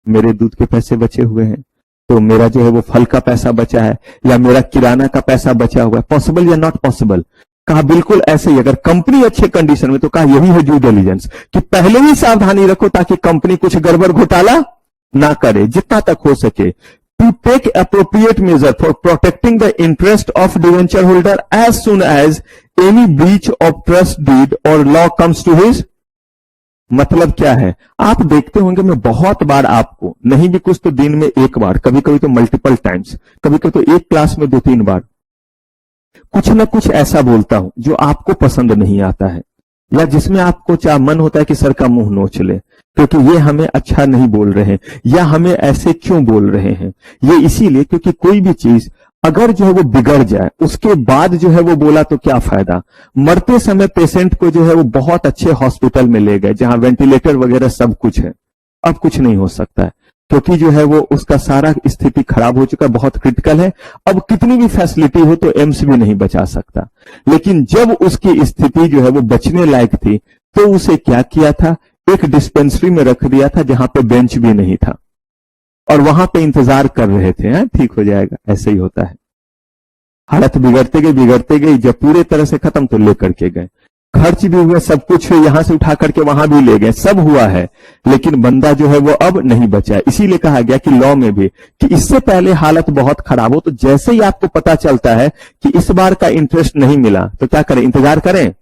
मेरे दूध के पैसे बचे हुए हैं, तो मेरा जो है वो फल का पैसा बचा है, या मेरा किराना का पैसा बचा हुआ है। पॉसिबल या नॉट पॉसिबल? कहा बिल्कुल ऐसे ही। अगर कंपनी अच्छे कंडीशन में, तो कहा यही है ड्यू डिलिजेंस, कि पहले ही सावधानी रखो ताकि कंपनी कुछ गड़बड़ घोटाला ना करे, जितना तक हो सके। To take appropriate measure for protecting the interest of debenture holder as soon as any breach of trust deed और लॉ कम्स टू हिज। मतलब क्या है? आप देखते होंगे, मैं बहुत बार आपको, नहीं भी कुछ तो दिन में एक बार, कभी कभी तो मल्टीपल टाइम्स, कभी कभी तो एक क्लास में 2-3 बार कुछ ना कुछ ऐसा बोलता हूं जो आपको पसंद नहीं आता है, या जिसमें आपको चाह मन होता है कि सर का मुंह नोच ले, क्योंकि ये हमें अच्छा नहीं बोल रहे हैं, या हमें ऐसे क्यों बोल रहे हैं। ये इसीलिए क्योंकि कोई भी चीज अगर जो है वो बिगड़ जाए, उसके बाद जो है वो बोला तो क्या फायदा। मरते समय पेशेंट को जो है वो बहुत अच्छे हॉस्पिटल में ले गए, जहां वेंटिलेटर वगैरह सब कुछ है, अब कुछ नहीं हो सकता है, क्योंकि जो है वो उसका सारा स्थिति खराब हो चुका, बहुत क्रिटिकल है। अब कितनी भी फैसिलिटी हो तो एम्स भी नहीं बचा सकता। लेकिन जब उसकी स्थिति जो है वो बचने लायक थी, तो उसे क्या किया था? एक डिस्पेंसरी में रख दिया था जहां पे बेंच भी नहीं था, और वहां पे इंतजार कर रहे थे, ठीक हो जाएगा। ऐसे ही होता है, हालत बिगड़ते गई, जब पूरे तरह से खत्म तो लेकर के गए, खर्च भी हुए, सब कुछ यहां से उठा करके वहां भी ले गए, सब हुआ है, लेकिन बंदा जो है वो अब नहीं बचा है। इसीलिए कहा गया कि लॉ में भी, कि इससे पहले हालत बहुत खराब हो तो जैसे ही आपको पता चलता है कि इस बार का इंटरेस्ट नहीं मिला, तो क्या करें? इंतजार करें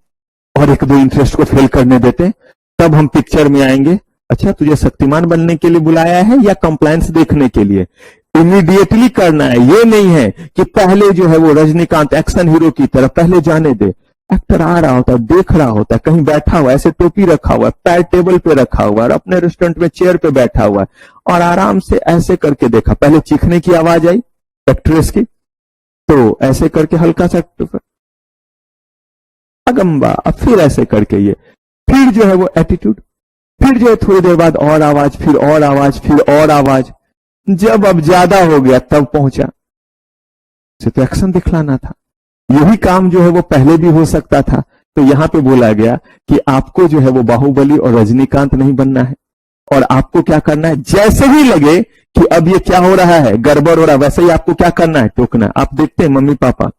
और 1-2 इंटरेस्ट को फेल करने देते, तब हम पिक्चर में आएंगे। अच्छा, तुझे शक्तिमान बनने के लिए बुलाया है या कंप्लायंस देखने के लिए? इमीडिएटली करना है। ये नहीं है कि पहले जो है वो रजनीकांत एक्शन हीरो की तरह पहले जाने दे। एक्टर आ रहा होता है, देख रहा होता है, कहीं बैठा हुआ है, ऐसे टोपी रखा हुआ है, पैर टेबल पे रखा हुआ है, और अपने रेस्टोरेंट में चेयर पे बैठा हुआ है, और आराम से ऐसे करके देखा, पहले चीखने की आवाज आई एक्ट्रेस की, तो ऐसे करके हल्का सा अगंबा, अब फिर ऐसे करके ये, फिर जो है वो एटीट्यूड, फिर जो है थोड़ी देर बाद और आवाज, फिर और आवाज, फिर और आवाज, जब अब ज्यादा हो गया तब पहुंचा, इसे तो एक्शन दिखलाना था। यही काम जो है वो पहले भी हो सकता था। तो यहां पे बोला गया कि आपको जो है वो बाहुबली और रजनीकांत नहीं बनना है, और आपको क्या करना है? जैसे ही लगे कि अब ये क्या हो रहा है, गड़बड़ हो रहा है, वैसे ही आपको क्या करना है? टोकना। आप देखते हैं मम्मी पापा,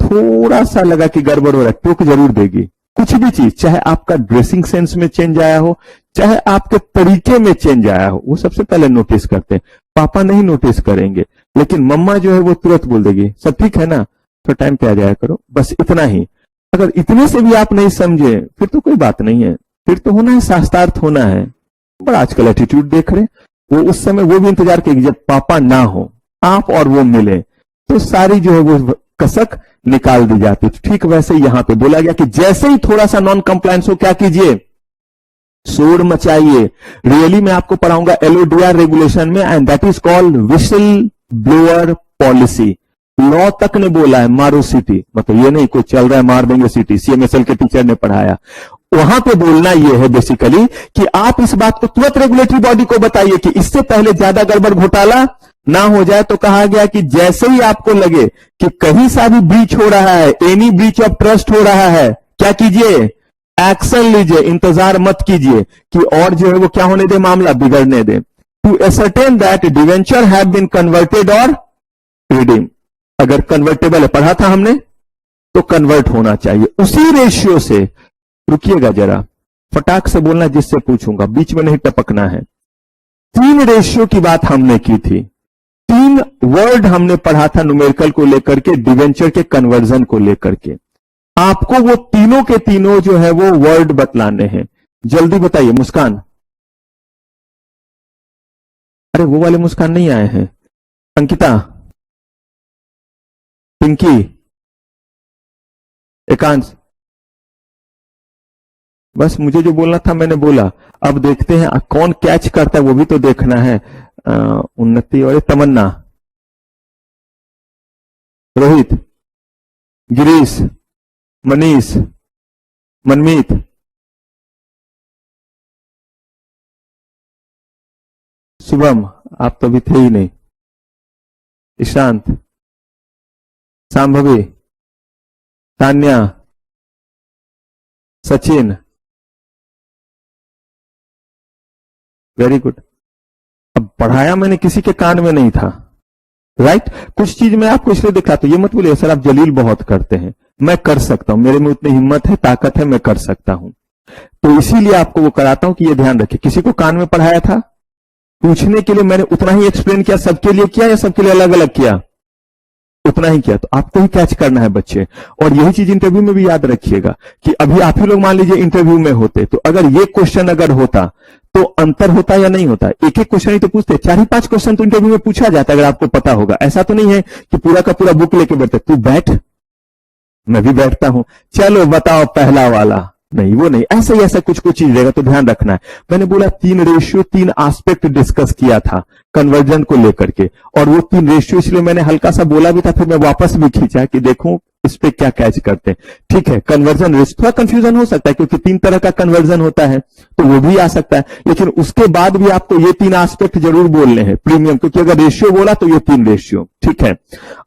थोड़ा सा लगा कि गड़बड़ हो रहा है, टोक जरूर देगी। कुछ भी चीज, चाहे आपका ड्रेसिंग सेंस में चेंज आया हो, चाहे आपके तरीके में चेंज आया हो, वो सबसे पहले नोटिस करते हैं। पापा नहीं नोटिस करेंगे, लेकिन मम्मा जो है वो तुरंत बोल देगी, सब ठीक है ना, तो टाइम पे आ जाया करो, बस इतना ही। अगर इतने से भी आप नहीं समझे, फिर तो कोई बात नहीं है, फिर तो होना है, शास्त्रार्थ होना है। बड़ा आजकल एटीट्यूड देख रहे, वो उस समय वो भी इंतजार करेगी जब पापा ना हो, आप और वो मिले, तो सारी जो है वो कसक निकाल दी जाती। ठीक वैसे यहां पे बोला गया कि जैसे ही थोड़ा सा नॉन कंप्लायंस हो, क्या कीजिए? शोर मचाइए। रियली मैं आपको पढ़ाऊंगा एलओडीआर रेगुलेशन में, and that is called whistle blower policy. Law तक ने बोला है मारो सीटी, मतलब ये नहीं कोई चल रहा है मार देंगे सीटी, सीएमएसएल के टीचर ने पढ़ाया। वहां पे बोलना यह है बेसिकली कि आप इस बात को तुरंत रेगुलेटरी बॉडी को बताइए कि इससे पहले ज्यादा गड़बड़ घोटाला ना हो जाए। तो कहा गया कि जैसे ही आपको लगे कि कहीं सा भी ब्रीच हो रहा है, एनी ब्रीच ऑफ ट्रस्ट हो रहा है, क्या कीजिए? एक्शन लीजिए, इंतजार मत कीजिए कि और जो है वो क्या होने दे, मामला बिगड़ने दे। To ascertain that debenture have been converted और रिडीम, अगर कन्वर्टेबल है, पढ़ा था हमने, तो कन्वर्ट होना चाहिए उसी रेशियो से। रुकिएगा जरा, फटाक से बोलना जिससे पूछूंगा, बीच में नहीं टपकना है। 3 रेशियो की बात हमने की थी, 3 वर्ड हमने पढ़ा था न्यूमेरिकल को लेकर के, डिवेंचर के कन्वर्जन को लेकर के। आपको वो तीनों के तीनों जो है वो वर्ड बतलाने हैं। जल्दी बताइए। मुस्कान, अरे वो वाले मुस्कान नहीं आए हैं। अंकिता, पिंकी, एकांश, बस मुझे जो बोलना था मैंने बोला। अब देखते हैं कौन कैच करता है, वो भी तो देखना है। उन्नति और तमन्ना, रोहित, गिरीश, मनीष, मनमीत, शुभम, आप तो अभी थे ही नहीं, ईशांत, सांभवी, तान्या, सचिन, वेरी गुड। अब पढ़ाया मैंने किसी के कान में नहीं था, राइट। कुछ चीज मैं आपको इसलिए दिखाता हूं, ये मत बोलिए सर आप जलील बहुत करते हैं, मैं कर सकता हूं, मेरे में उतनी हिम्मत है, ताकत है, मैं कर सकता हूं। तो इसीलिए आपको वो कराता हूं कि ये ध्यान रखिए। किसी को कान में पढ़ाया था, पूछने के लिए मैंने उतना ही एक्सप्लेन किया, सबके लिए किया या सबके लिए अलग अलग किया? उतना ही किया। तो आपको ही कैच करना है बच्चे। और यही चीज इंटरव्यू में भी याद रखिएगा कि अभी आप ही लोग मान लीजिए इंटरव्यू में होते, तो अगर ये क्वेश्चन अगर होता तो अंतर होता या नहीं होता? एक एक क्वेश्चन ही तो पूछते, 4-5 क्वेश्चन तो इंटरव्यू में पूछा जाता है, अगर आपको पता होगा। ऐसा तो नहीं है कि पूरा का पूरा बुक लेके बैठते, तू बैठ, मैं भी बैठता हूं, चलो बताओ पहला वाला, नहीं वो नहीं, ऐसे ही ऐसा कुछ कुछ चीज रहेगा, तो ध्यान रखना है। मैंने बोला 3 रेशियो 3 एस्पेक्ट डिस्कस किया था कन्वर्जन को लेकर के, और वो 3 रेशियो इसलिए मैंने हल्का सा बोला भी था, फिर मैं वापस भी खींचा कि देखूं इस पे क्या कैच करते हैं। ठीक है, कन्वर्जन रेशियो थोड़ा कंफ्यूजन हो सकता है क्योंकि 3 तरह का कन्वर्जन होता है, तो वो भी आ सकता है, लेकिन उसके बाद भी आपको ये 3 एस्पेक्ट जरूर बोलने हैं प्रीमियम, क्योंकि अगर रेशियो बोला तो ये 3 रेशियो। ठीक है,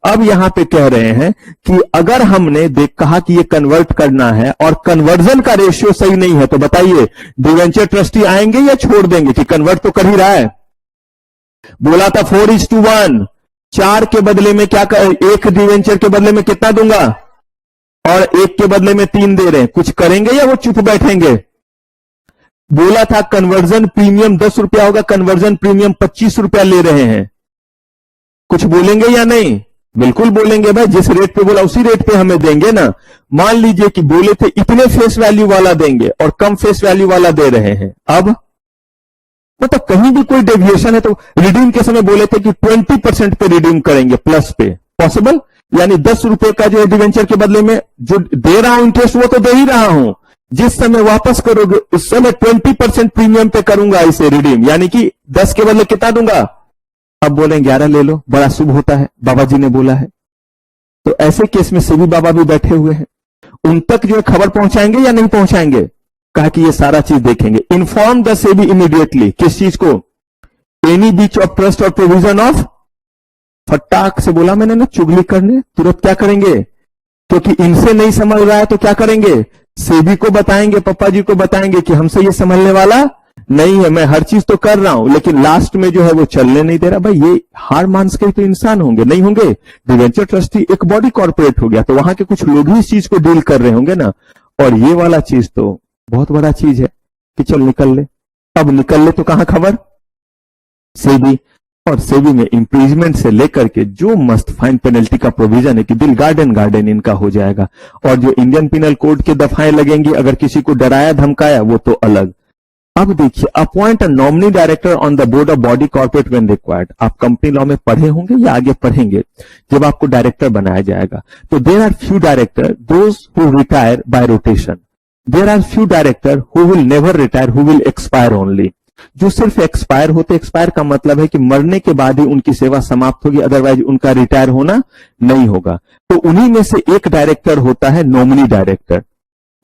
अब यहां पे कह रहे हैं कि अगर हमने कहा कि ये कन्वर्ट करना है और कन्वर्जन का रेशियो सही नहीं है, तो बताइए डिवेंचर ट्रस्टी आएंगे या छोड़ देंगे? कि कन्वर्ट तो कर ही रहा है, बोला था 4:1, 4 के बदले में क्या एक डिवेंचर के बदले में कितना दूंगा, और 1 के बदले में 3 दे रहे हैं, कुछ करेंगे या वो चुप बैठेंगे? बोला था कन्वर्जन प्रीमियम 10 रुपया होगा, कन्वर्जन प्रीमियम 25 रुपया ले रहे हैं, कुछ बोलेंगे या नहीं? बिल्कुल बोलेंगे भाई, जिस रेट पे बोला उसी रेट पे हमें देंगे ना। मान लीजिए कि बोले थे इतने फेस वैल्यू वाला देंगे और कम फेस वैल्यू वाला दे रहे हैं, अब मतलब कहीं भी कोई डेविएशन है तो रिडीम के समय बोले थे कि 20% पे रिडीम करेंगे प्लस पे, पॉसिबल? यानी 10 रुपए का जो डिवेंचर के बदले में जो दे रहा हूं इंटरेस्ट वो तो दे ही रहा हूं, जिस समय वापस करोगे उस समय 20% प्रीमियम पे करूंगा इसे रिडीम, यानी कि 10 के बदले कितना दूंगा? अब बोले 11 ले लो, बड़ा शुभ होता है, बाबा जी ने बोला है। तो ऐसे केस में सेबी बाबा भी बैठे हुए हैं, उन तक जो खबर पहुंचाएंगे या नहीं पहुंचाएंगे? कहा कि ये सारा चीज देखेंगे। इन्फॉर्म द सेबी इमीडिएटली, किस चीज को? एनी बीच ऑफ ट्रस्ट और प्रोविजन ऑफ, फटाक से बोला मैंने ना चुगली करने, तुरंत क्या करेंगे? क्योंकि इनसे नहीं समझ रहा है तो क्या करेंगे? सेबी को बताएंगे, पापा जी को बताएंगे कि हमसे ये समझने वाला नहीं है, मैं हर चीज तो कर रहा हूं लेकिन लास्ट में जो है वो चलने नहीं दे रहा। भाई ये हार मान के तो इंसान होंगे, नहीं होंगे? डिवेंचर ट्रस्टी एक बॉडी कॉर्पोरेट हो गया, तो वहां के कुछ लोग ही इस चीज को डील कर रहे होंगे ना। और ये वाला चीज तो बहुत बड़ा चीज है कि चल निकल ले। अब निकल ले तो कहां खबर? सेबी। और सेबी में इंप्रीजमेंट से लेकर के जो मस्त फाइन पेनल्टी का प्रोविजन है कि दिल गार्डन इनका हो जाएगा। और जो इंडियन पिनल कोड के दफाएं लगेंगी, अगर किसी को डराया धमकाया वो तो अलग। अब देखिए, appoint a nominee director on the board of body corporate when required. आप कंपनी लॉ में पढ़े होंगे या आगे पढ़ेंगे जब आपको डायरेक्टर बनाया जाएगा। तो there are few director those who retire by rotation, there are few director who will never retire, who will expire only. जो सिर्फ एक्सपायर होते, एक्सपायर का मतलब है कि मरने के बाद ही उनकी सेवा समाप्त होगी, अदरवाइज उनका रिटायर होना नहीं होगा। तो उन्हीं में से एक डायरेक्टर होता है नॉमिनी डायरेक्टर।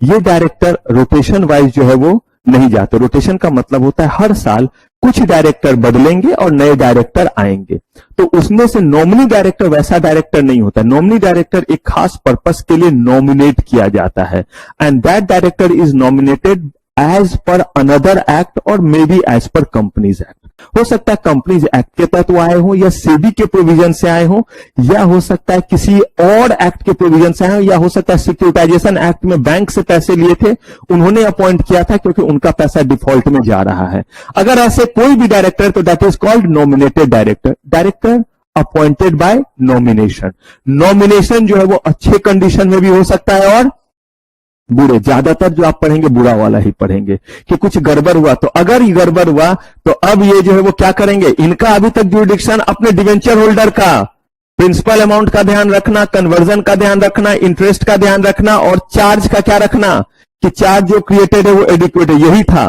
ये डायरेक्टर रोटेशन वाइज जो है वो नहीं जाते। रोटेशन का मतलब होता है हर साल कुछ डायरेक्टर बदलेंगे और नए डायरेक्टर आएंगे। तो उसमें से नॉमिनी डायरेक्टर वैसा डायरेक्टर नहीं होता। नॉमिनी डायरेक्टर एक खास पर्पस के लिए नॉमिनेट किया जाता है, and that director is nominated as per another act और may be as per companies act. हो सकता है कंपनीज एक्ट के तहत वो आए हो, या सेबी के प्रोविजन से आए हो, या हो सकता है किसी और एक्ट के प्रोविजन से आए हो, या हो सकता है सिक्योरिटाइजेशन एक्ट में बैंक से पैसे लिए थे, उन्होंने अपॉइंट किया था क्योंकि उनका पैसा डिफॉल्ट में जा रहा है। अगर ऐसे कोई भी डायरेक्टर, तो that is called nominated director. Director appointed by nomination. Nomination जो है वो अच्छे कंडीशन में भी हो सकता है और बुरे। ज्यादातर जो आप पढ़ेंगे बुरा वाला ही पढ़ेंगे कि कुछ गड़बड़ हुआ। तो अगर ये गड़बड़ हुआ तो अब ये जो है वो क्या करेंगे? इनका अभी तक जुरिडिक्शन अपने डिवेंचर होल्डर का, प्रिंसिपल अमाउंट का ध्यान रखना, कन्वर्जन का ध्यान रखना, इंटरेस्ट का ध्यान रखना, और चार्ज का क्या रखना कि चार्ज जो क्रिएटेड है वो एडिक्वेट है, यही था।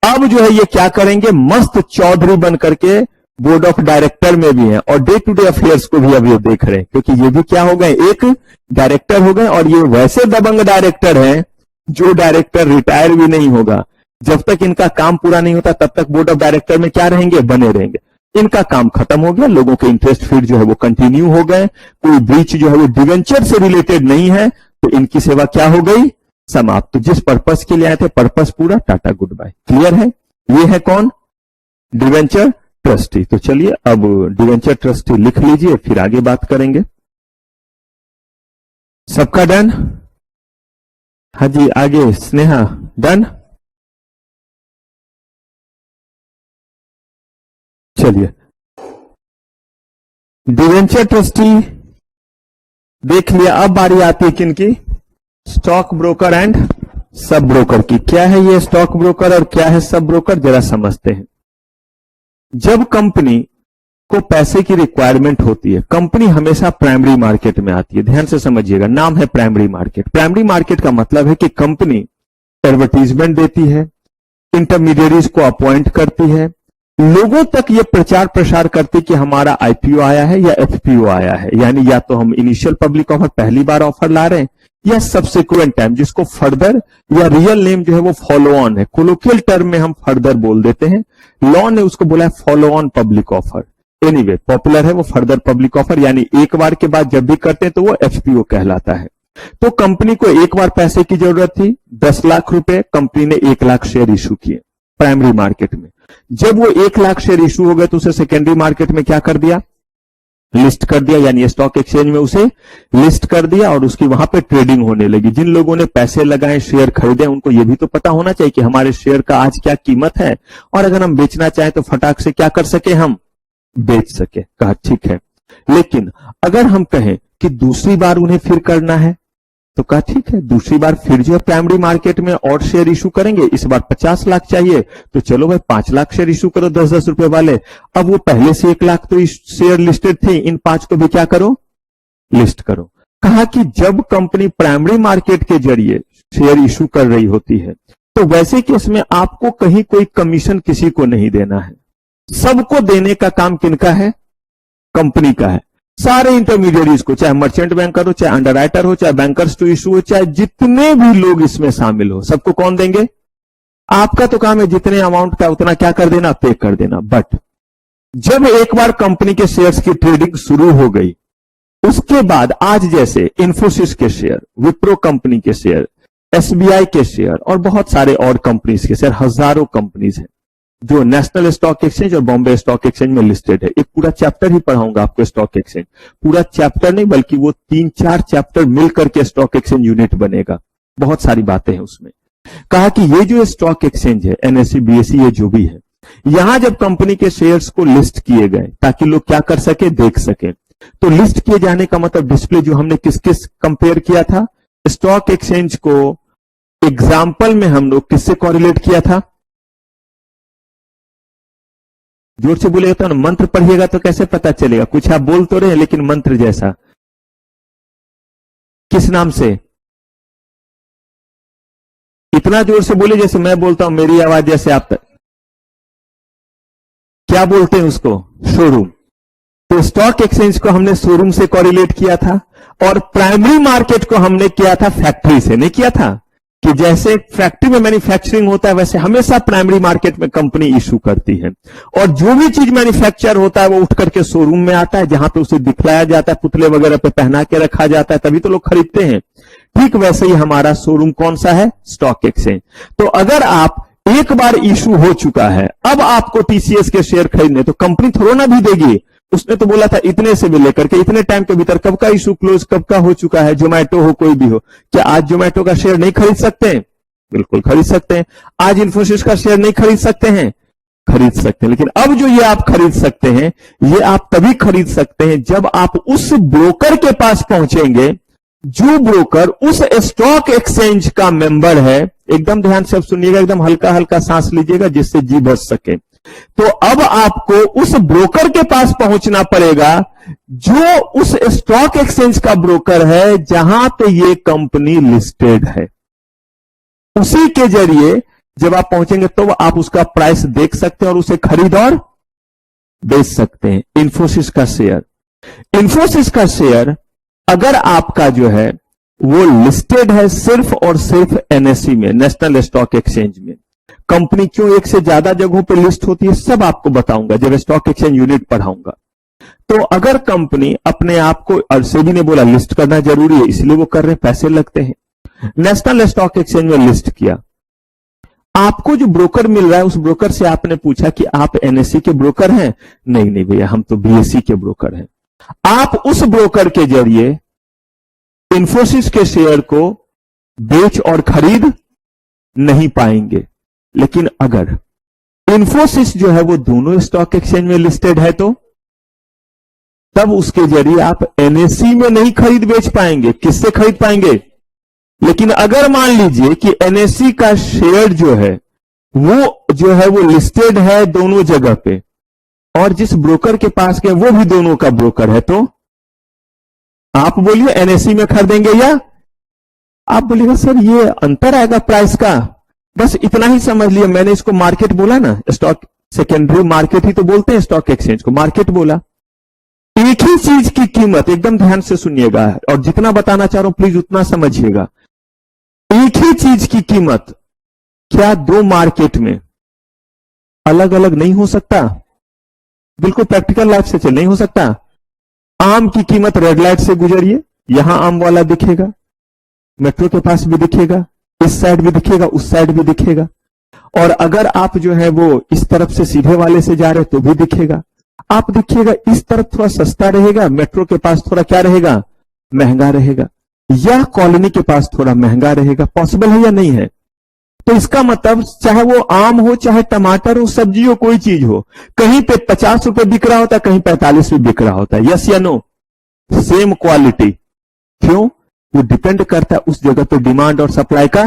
अब जो है ये क्या करेंगे? मस्त चौधरी बन करके बोर्ड ऑफ डायरेक्टर में भी हैं और डे टू डे अफेयर्स को भी अब ये देख रहे हैं, क्योंकि ये भी क्या हो गए, एक डायरेक्टर हो गए और ये वैसे दबंग डायरेक्टर हैं जो डायरेक्टर रिटायर भी नहीं होगा। जब तक इनका काम पूरा नहीं होता तब तक बोर्ड ऑफ डायरेक्टर में क्या रहेंगे, बने रहेंगे। इनका काम खत्म हो गया, लोगों के इंटरेस्ट फिर जो है वो कंटिन्यू हो गए, कोई ब्रीच जो है वो डिवेंचर से रिलेटेड नहीं है, तो इनकी सेवा क्या हो गई, समाप्त। तो जिस पर्पस के लिए आए थे पर्पस पूरा, टाटा गुड बाय। क्लियर है? ये है कौन, डिवेंचर ट्रस्टी। तो चलिए अब डिवेंचर ट्रस्टी लिख लीजिए, फिर आगे बात करेंगे। सबका डन? हाँ जी, आगे स्नेहा डन? चलिए, डिवेंचर ट्रस्टी देख लिया। अब बारी आती है किनकी, stock broker and sub broker की। क्या है ये स्टॉक ब्रोकर और क्या है सब ब्रोकर, जरा समझते हैं। जब कंपनी को पैसे की रिक्वायरमेंट होती है, कंपनी हमेशा प्राइमरी मार्केट में आती है। ध्यान से समझिएगा, नाम है प्राइमरी मार्केट। प्राइमरी मार्केट का मतलब है कि कंपनी एडवर्टीजमेंट देती है, इंटरमीडियरीज को अपॉइंट करती है, लोगों तक ये प्रचार प्रसार करती कि हमारा आईपीओ आया है या एफपीओ आया है, यानी या तो हम इनिशियल पब्लिक ऑफर पहली बार ऑफर ला रहे हैं या सब्सिक्वेंट टाइम, जिसको फर्दर या रियल नेम जो है वो फॉलो ऑन है। कोलोकियल टर्म में हम फर्दर बोल देते हैं, लॉ ने उसको बोला है follow on public offer. Anyway popular है वो फर्दर पब्लिक ऑफर, यानी एक बार के बाद जब भी करते हैं तो वो एफपीओ कहलाता है। तो कंपनी को एक बार पैसे की जरूरत थी, 10 लाख रुपए, कंपनी ने 1 लाख शेयर इशू किए प्राइमरी मार्केट में। जब वो 1 लाख शेयर इशू हो गए तो उसे सेकेंडरी मार्केट में क्या कर दिया, लिस्ट कर दिया, यानी स्टॉक एक्सचेंज में उसे लिस्ट कर दिया और उसकी वहां पे ट्रेडिंग होने लगी। जिन लोगों ने पैसे लगाए, शेयर खरीदे, उनको यह भी तो पता होना चाहिए कि हमारे शेयर का आज क्या कीमत है और अगर हम बेचना चाहें तो फटाक से क्या कर सके, हम बेच सके। कहा ठीक है, लेकिन अगर हम कहें कि दूसरी बार उन्हें फिर करना है तो कहा ठीक है, दूसरी बार फिर जो है प्राइमरी मार्केट में और शेयर इशू करेंगे। इस बार 50 लाख चाहिए तो चलो भाई 5 लाख शेयर इशू करो 10-10 रुपए वाले। अब वो पहले से 1 लाख तो शेयर लिस्टेड थे, इन 5 को भी क्या करो, लिस्ट करो। कहा कि जब कंपनी प्राइमरी मार्केट के जरिए शेयर इशू कर रही होती है तो वैसे केस में आपको कहीं कोई कमीशन किसी को नहीं देना है, सबको देने का काम किनका है, कंपनी का है। सारे इंटरमीडिएटरीज को, चाहे मर्चेंट बैंकर हो, चाहे अंडरराइटर हो, चाहे बैंकर्स टू इशू हो, चाहे जितने भी लोग इसमें शामिल हो, सबको कौन देंगे, आपका तो काम है जितने अमाउंट का उतना क्या कर देना, पे कर देना। बट जब एक बार कंपनी के शेयर्स की ट्रेडिंग शुरू हो गई, उसके बाद आज जैसे इंफोसिस के शेयर, विप्रो कंपनी के शेयर, एसबीआई के शेयर और बहुत सारे और कंपनीज के शेयर, हजारों कंपनीज हैं जो नेशनल स्टॉक एक्सचेंज और बॉम्बे स्टॉक एक्सचेंज में लिस्टेड है। एक पूरा चैप्टर ही पढ़ाऊंगा आपको स्टॉक एक्सचेंज, पूरा चैप्टर नहीं बल्कि वो 3-4 चैप्टर मिलकर के स्टॉक एक्सचेंज यूनिट बनेगा, बहुत सारी बातें हैं उसमें। कहा कि ये जो स्टॉक एक्सचेंज है, एनएसई बीएसई ये जो भी है, यहां जब कंपनी के शेयर्स को लिस्ट किए गए ताकि लोग क्या कर सके, देख सके, तो लिस्ट किए जाने का मतलब डिस्प्ले जो हमने किस किस कंपेयर किया था, स्टॉक एक्सचेंज को एग्जाम्पल में हम लोग किससे कॉरिलेट किया था, जोर से बोलेगा तो ना, मंत्र पढ़िएगा तो कैसे पता चलेगा, कुछ आप बोल तो रहे लेकिन मंत्र जैसा। किस नाम से, इतना जोर से बोले जैसे मैं बोलता हूं, मेरी आवाज जैसे आप तक, क्या बोलते हैं उसको, शोरूम। तो स्टॉक एक्सचेंज को हमने शोरूम से कॉरिलेट किया था और प्राइमरी मार्केट को हमने किया था फैक्ट्री से। नहीं किया था कि जैसे फैक्ट्री में मैन्युफैक्चरिंग होता है वैसे हमेशा प्राइमरी मार्केट में कंपनी इशू करती है और जो भी चीज मैन्युफैक्चर होता है वो उठ करके शोरूम में आता है जहां पे उसे दिखलाया जाता है, पुतले वगैरह पे पहना के रखा जाता है, तभी तो लोग खरीदते हैं। ठीक वैसे ही हमारा शोरूम कौन सा है, स्टॉक एक्सचेंज। तो अगर आप एक बार इशू हो चुका है, अब आपको टीसीएस के शेयर खरीदने, तो कंपनी थोड़ा ना भी देगी, उसने तो बोला था इतने से भी लेकर के इतने टाइम के भीतर, कब का इशू क्लोज कब का हो चुका है, जोमेटो हो कोई भी हो, क्या आज जोमेटो का शेयर नहीं खरीद सकते हैं, बिल्कुल खरीद सकते हैं। आज इन्फोसिस का शेयर नहीं खरीद सकते हैं, खरीद सकते हैं। लेकिन अब जो ये आप खरीद सकते हैं, ये आप तभी खरीद सकते हैं जब आप उस ब्रोकर के पास पहुंचेंगे जो ब्रोकर उस स्टॉक एक्सचेंज का मेंबर है। एकदम ध्यान से अब सुनिएगा, एकदम हल्का हल्का सांस लीजिएगा जिससे जी बच सके। तो अब आपको उस ब्रोकर के पास पहुंचना पड़ेगा जो उस स्टॉक एक्सचेंज का ब्रोकर है जहां पे ये कंपनी लिस्टेड है। उसी के जरिए जब आप पहुंचेंगे तो आप उसका प्राइस देख सकते हैं और उसे खरीद और बेच सकते हैं। इन्फोसिस का शेयर, इन्फोसिस का शेयर अगर आपका जो है वो लिस्टेड है सिर्फ और सिर्फ एनएसई में, नेशनल स्टॉक एक्सचेंज में। कंपनी क्यों एक से ज्यादा जगहों पर लिस्ट होती है सब आपको बताऊंगा जब स्टॉक एक्सचेंज यूनिट पढ़ाऊंगा। तो अगर कंपनी अपने आप को, और सेबी ने बोला लिस्ट करना जरूरी है इसलिए वो कर रहे, पैसे लगते हैं, नेशनल स्टॉक एक्सचेंज में लिस्ट किया। आपको जो ब्रोकर मिल रहा है उस ब्रोकर से आपने पूछा कि आप एनएसई के ब्रोकर हैं? नहीं नहीं भैया हम तो बीएसई के ब्रोकर हैं। आप उस ब्रोकर के जरिए इन्फोसिस के शेयर को बेच और खरीद नहीं पाएंगे। लेकिन अगर इन्फोसिस जो है वो दोनों स्टॉक एक्सचेंज में लिस्टेड है तो तब उसके जरिए आप एनएसई में नहीं खरीद बेच पाएंगे। किससे खरीद पाएंगे? लेकिन अगर मान लीजिए कि एनएसई का शेयर जो है वो लिस्टेड है दोनों जगह पे और जिस ब्रोकर के पास गए वो भी दोनों का ब्रोकर है, तो आप बोलिए एनएसई में खरीदेंगे या आप बोलिएगा सर ये अंतर आएगा प्राइस का। बस इतना ही समझ लिया, मैंने इसको मार्केट बोला ना, स्टॉक सेकेंडरी मार्केट ही तो बोलते हैं स्टॉक एक्सचेंज को, मार्केट बोला। एक ही चीज की कीमत, एकदम ध्यान से सुनिएगा और जितना बताना चाह रहा हूं प्लीज उतना समझिएगा। एक ही चीज की कीमत क्या दो मार्केट में अलग अलग नहीं हो सकता? बिल्कुल प्रैक्टिकल लाइफ से चल नहीं हो सकता। आम की कीमत रेड लाइट से गुजरिए, यहां आम वाला दिखेगा, मेट्रो के पास भी दिखेगा, इस साइड भी दिखेगा, उस साइड भी दिखेगा। और अगर आप जो है वो इस तरफ से सीधे वाले से जा रहे तो भी दिखेगा। आप देखिएगा इस तरफ थोड़ा सस्ता रहेगा, मेट्रो के पास थोड़ा क्या रहेगा, महंगा रहेगा, या कॉलोनी के पास थोड़ा महंगा रहेगा। पॉसिबल है या नहीं है? तो इसका मतलब चाहे वो आम हो, चाहे टमाटर हो, सब्जी हो, कोई चीज हो, कहीं पे 50 रुपए बिक रहा होता है, कहीं 45 रुपए बिक रहा होता है। यस या नो? Same quality. क्यों? वो डिपेंड करता है उस जगह पे डिमांड और सप्लाई का।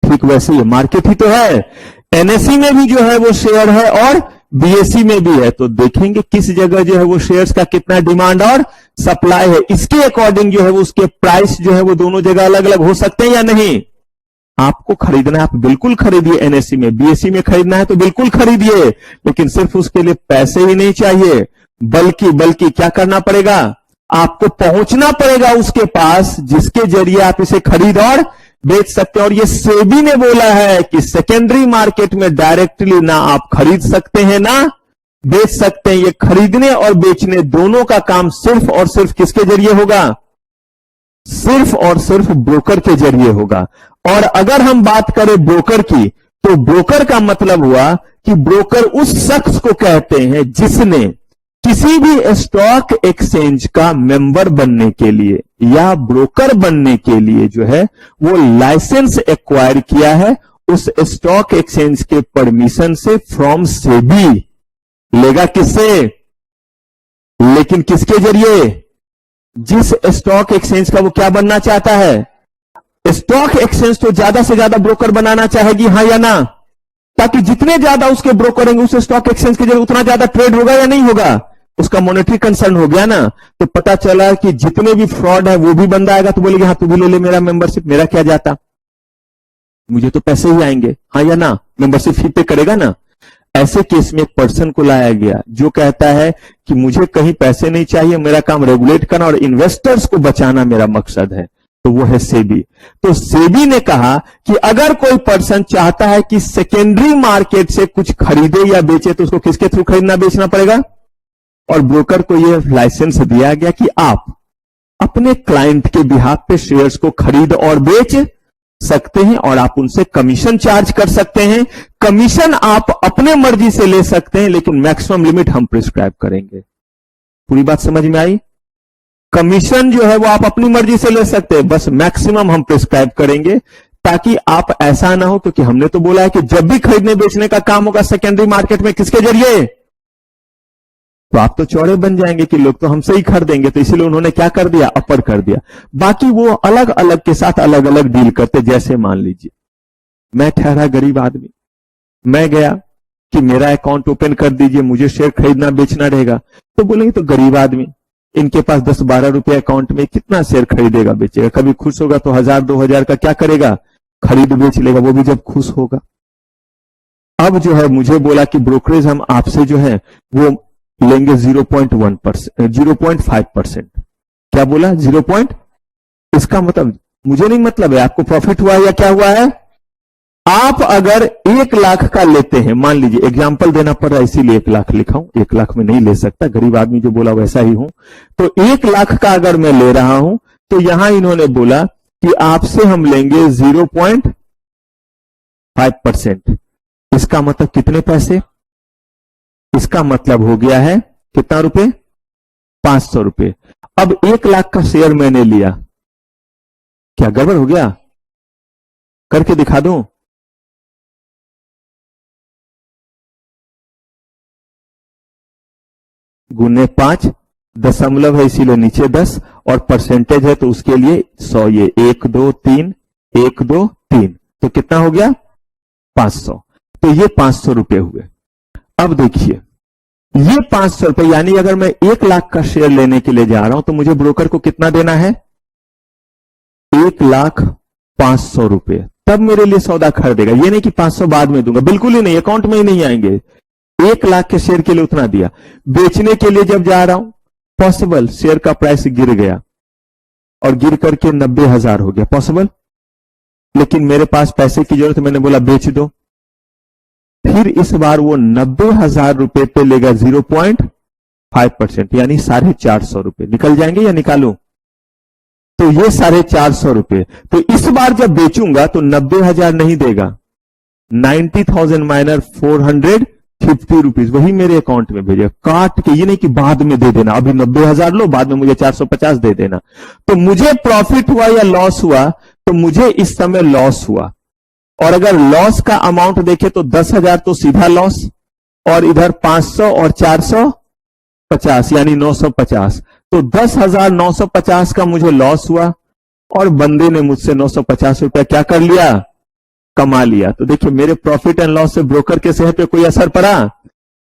ठीक वैसे ही मार्केट ही तो है। एनएसई में भी जो है वो शेयर है और बीएसई में भी है, तो देखेंगे किस जगह जो है वो शेयर्स का कितना डिमांड और सप्लाई है, इसके अकॉर्डिंग जो है वो उसके प्राइस जो है वो दोनों जगह अलग अलग हो सकते हैं या नहीं। आपको खरीदना है आप बिल्कुल खरीदिए, एनएसई में, बीएसई में खरीदना है तो बिल्कुल खरीदिए, लेकिन सिर्फ उसके लिए पैसे ही नहीं चाहिए, बल्कि क्या करना पड़ेगा, आपको पहुंचना पड़ेगा उसके पास जिसके जरिए आप इसे खरीद और बेच सकते हैं। और ये सेबी ने बोला है कि सेकेंडरी मार्केट में डायरेक्टली ना आप खरीद सकते हैं ना बेच सकते हैं। ये खरीदने और बेचने दोनों का काम सिर्फ और सिर्फ किसके जरिए होगा? सिर्फ और सिर्फ ब्रोकर के जरिए होगा। और अगर हम बात करें ब्रोकर की, तो ब्रोकर का मतलब हुआ कि ब्रोकर उस शख्स को कहते हैं जिसने किसी भी स्टॉक एक्सचेंज का मेंबर बनने के लिए या ब्रोकर बनने के लिए जो है वो लाइसेंस एक्वायर किया है उस स्टॉक एक्सचेंज के परमिशन से, फ्रॉम सेबी। लेगा किससे? लेकिन किसके जरिए? जिस स्टॉक एक्सचेंज का वो क्या बनना चाहता है। स्टॉक एक्सचेंज तो ज्यादा से ज्यादा ब्रोकर बनाना चाहेगी, हां या ना, ताकि जितने ज्यादा उसके ब्रोकर होंगे उस स्टॉक एक्सचेंज के जरिए उतना ज्यादा ट्रेड होगा या नहीं होगा। उसका मॉनेटरी कंसर्न हो गया ना। तो पता चला कि जितने भी फ्रॉड है वो भी बंदा आएगा तो बोलेगा हाँ तू भी ले ले मेरा मेंबरशिप, मेरा क्या जाता, मुझे तो पैसे ही आएंगे, हाँ या ना, मेंबरशिप फी पे करेगा ना। ऐसे केस में एक पर्सन को लाया गया जो कहता है कि मुझे कहीं पैसे नहीं चाहिए, मेरा काम रेगुलेट करना और इन्वेस्टर्स को बचाना मेरा मकसद है, तो वो है सेबी। तो सेबी ने कहा कि अगर कोई पर्सन चाहता है कि सेकेंडरी मार्केट से कुछ खरीदे या बेचे तो उसको किसके थ्रू खरीदना बेचना पड़ेगा। और ब्रोकर को यह लाइसेंस दिया गया कि आप अपने क्लाइंट के बिहाफ पे शेयर्स को खरीद और बेच सकते हैं और आप उनसे कमीशन चार्ज कर सकते हैं। कमीशन आप अपने मर्जी से ले सकते हैं, लेकिन मैक्सिमम लिमिट हम प्रिस्क्राइब करेंगे। पूरी बात समझ में आई? कमीशन जो है वो आप अपनी मर्जी से ले सकते हैं, बस मैक्सिमम हम प्रिस्क्राइब करेंगे, ताकि आप ऐसा ना हो, क्योंकि हमने तो बोला है कि जब भी खरीदने बेचने का काम होगा सेकेंडरी मार्केट में किसके जरिए, तो आप तो चौड़े बन जाएंगे कि लोग तो हमसे ही खरीदेंगे, तो इसीलिए उन्होंने क्या कर दिया, अपर कर दिया। बाकी वो अलग अलग के साथ अलग अलग डील करते। जैसे मान लीजिए मैं ठहरा गरीब आदमी, मैं गया कि मेरा अकाउंट ओपन कर दीजिए, मुझे शेयर खरीदना बेचना रहेगा, तो बोलेंगे तो गरीब आदमी इनके पास 10-12 रुपए अकाउंट में कितना शेयर खरीदेगा बेचेगा, कभी खुश होगा तो 1000-2000 का क्या करेगा, खरीद बेच लेगा, वो भी जब खुश होगा। अब जो है मुझे बोला कि ब्रोकरेज हम आपसे जो है वो लेंगे 0.1%, 0.5%। क्या बोला? 0. इसका मतलब मुझे नहीं मतलब है आपको प्रॉफिट हुआ या क्या हुआ है। आप अगर 1 लाख का लेते हैं, मान लीजिए एग्जाम्पल देना पड़ रहा है इसीलिए 1 लाख लिखा हूं, 1 लाख में नहीं ले सकता, गरीब आदमी जो बोला वैसा ही हूं। तो 1 लाख का अगर मैं ले रहा हूं तो यहां इन्होंने बोला कि आपसे हम लेंगे 0.5%। इसका मतलब कितने पैसे? इसका मतलब हो गया है कितना रुपए? 500 रुपए। अब 1 लाख का शेयर मैंने लिया, क्या गड़बड़ हो गया? करके दिखा दूं? गुने 5, दशमलव है इसीलिए नीचे 10, और परसेंटेज है तो उसके लिए 100। ये 1 2 3, 1 2 3, तो कितना हो गया? 500। तो ये 500 रुपए हुए। अब देखिए ये 500 रुपए, यानी अगर मैं 1 लाख का शेयर लेने के लिए जा रहा हूं तो मुझे ब्रोकर को कितना देना है? 1,05,000 रुपए, तब मेरे लिए सौदा खरीदेगा। ये नहीं कि 500 बाद में दूंगा, बिल्कुल ही नहीं, अकाउंट में ही नहीं आएंगे। 1 लाख के शेयर के लिए उतना दिया। बेचने के लिए जब जा रहा हूं, पॉसिबल शेयर का प्राइस गिर गया और गिर करके 90,000 हो गया, पॉसिबल। लेकिन मेरे पास पैसे की जरूरत है, मैंने बोला बेच दो। फिर इस बार वो 90,000 रुपए पे लेगा 0.5%, यानी 450 रुपए निकल जाएंगे या निकालूं? तो ये 450 रुपए। तो इस बार जब बेचूंगा तो 90,000 नहीं देगा, 90,000 माइनर 450 रुपीज वही मेरे अकाउंट में भेजेगा काट के। ये नहीं कि बाद में दे देना, अभी 90,000 लो, बाद में मुझे 450 दे देना। तो मुझे प्रॉफिट हुआ या लॉस हुआ? तो मुझे इस समय लॉस हुआ। और अगर लॉस का अमाउंट देखें तो 10,000 तो सीधा लॉस, और इधर 500 और 450 यानी 950। तो 10,950 का मुझे लॉस हुआ और बंदे ने मुझसे 950 रुपया क्या कर लिया? कमा लिया। तो देखिए मेरे प्रॉफिट एंड लॉस से ब्रोकर के सेहत पे कोई असर पड़ा?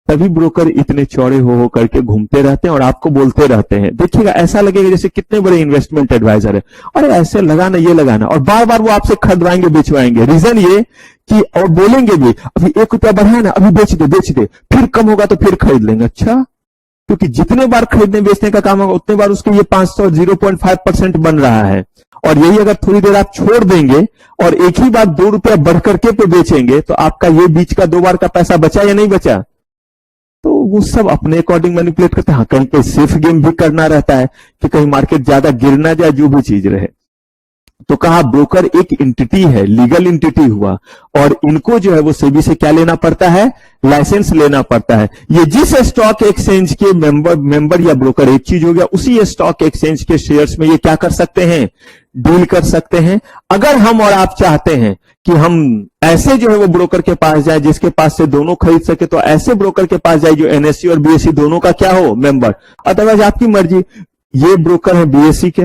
तभी ब्रोकर इतने चौड़े हो करके घूमते रहते हैं और आपको बोलते रहते हैं। देखिएगा ऐसा लगेगा जैसे कितने बड़े इन्वेस्टमेंट एडवाइजर है, अरे ऐसे लगाना ये लगाना, और बार बार वो आपसे खरीदवाएंगे बेचवाएंगे। रीजन ये कि, और बोलेंगे भी अभी 1 रुपया बढ़ा है ना, अभी बेच दे, फिर कम होगा तो फिर खरीद लेंगे। अच्छा, क्योंकि जितने बार खरीदने बेचने का काम होगा उतने बार उसके ये 500 0.5% बन रहा है। और यही अगर थोड़ी देर आप छोड़ देंगे और एक ही बार 2 रुपया बढ़ करके पे बेचेंगे तो आपका ये बीच का 2 बार का पैसा बचा या नहीं बचा? तो वो सब अपने अकॉर्डिंग मैनिपुलेट करते हैं। हाँ, कहीं पे सेफ गेम भी करना रहता है कि कहीं मार्केट ज्यादा गिर ना जाए, जो भी चीज रहे। तो कहा ब्रोकर एक एंटिटी है, लीगल एंटिटी हुआ, और इनको जो है वो सेबी से क्या लेना पड़ता है? लाइसेंस लेना पड़ता है। ये जिस स्टॉक एक्सचेंज के मेंबर या ब्रोकर एक चीज हो गया, उसी स्टॉक एक्सचेंज के शेयर्स में ये क्या कर सकते हैं? डील कर सकते हैं। अगर हम और आप चाहते हैं कि हम ऐसे जो है वो ब्रोकर के पास जाए जिसके पास से दोनों खरीद सके, तो ऐसे ब्रोकर के पास जाए जो एनएससी और बीएससी दोनों का क्या हो? मेंबर। अदरवाइज आपकी मर्जी। ये ब्रोकर है बीएससी के,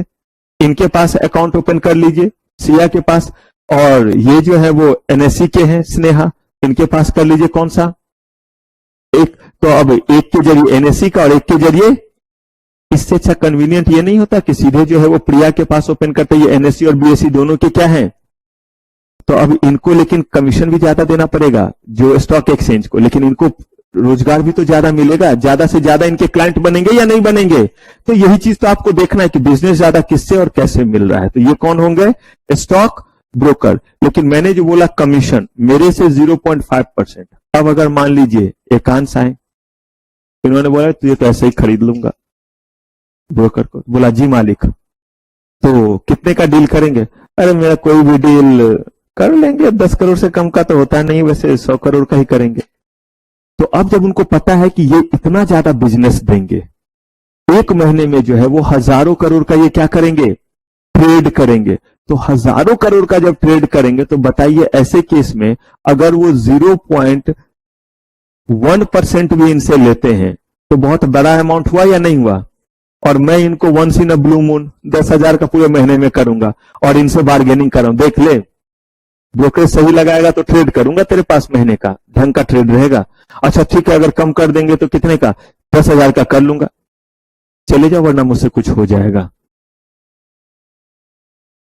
इनके पास अकाउंट ओपन कर लीजिए सिया के पास, और ये जो है वो एनएससी के हैं स्नेहा, इनके पास कर लीजिए। कौन सा एक? तो अब एक के जरिए एनएससी का और एक के जरिए, इससे अच्छा कन्वीनियंट ये नहीं होता कि सीधे जो है वो प्रिया के पास ओपन करते? ये एनएससी और बीएससी दोनों के क्या हैं? तो अब इनको लेकिन कमीशन भी ज्यादा देना पड़ेगा जो स्टॉक एक्सचेंज को, लेकिन इनको रोजगार भी तो ज्यादा मिलेगा, ज्यादा से ज्यादा इनके क्लाइंट बनेंगे या नहीं बनेंगे? तो यही चीज तो आपको देखना है कि बिजनेस ज्यादा किससे और कैसे मिल रहा है। तो ये कौन होंगे? Stock broker. लेकिन मैंने जो बोला कमीशन मेरे से 0.5%। अब अगर मान लीजिए एकांश आए, इन्होंने बोला तुझे तो ऐसे ही खरीद लूंगा, ब्रोकर को बोला जी मालिक, तो कितने का डील करेंगे? अरे मेरा कोई भी डील कर लेंगे, 10 करोड़ से कम का तो होता नहीं, वैसे 100 करोड़ का ही करेंगे। तो अब जब उनको पता है कि ये इतना ज्यादा बिजनेस देंगे, 1 महीने में जो है वो हजारों करोड़ का ये क्या करेंगे? ट्रेड करेंगे। तो हजारों करोड़ का जब ट्रेड करेंगे तो बताइए ऐसे केस में अगर वो 0.1% भी इनसे लेते हैं तो बहुत बड़ा अमाउंट हुआ या नहीं हुआ? और मैं इनको once in a blue moon 10,000 का पूरे महीने में करूंगा और इनसे बार्गेनिंग कर रहा हूं, देख ले ब्रोकरेज सही लगाएगा तो ट्रेड करूंगा तेरे पास, महीने का ढंग का ट्रेड रहेगा। अच्छा ठीक है, अगर कम कर देंगे तो कितने का? 10,000 का कर लूंगा, चले जाओ वरना मुझसे कुछ हो जाएगा।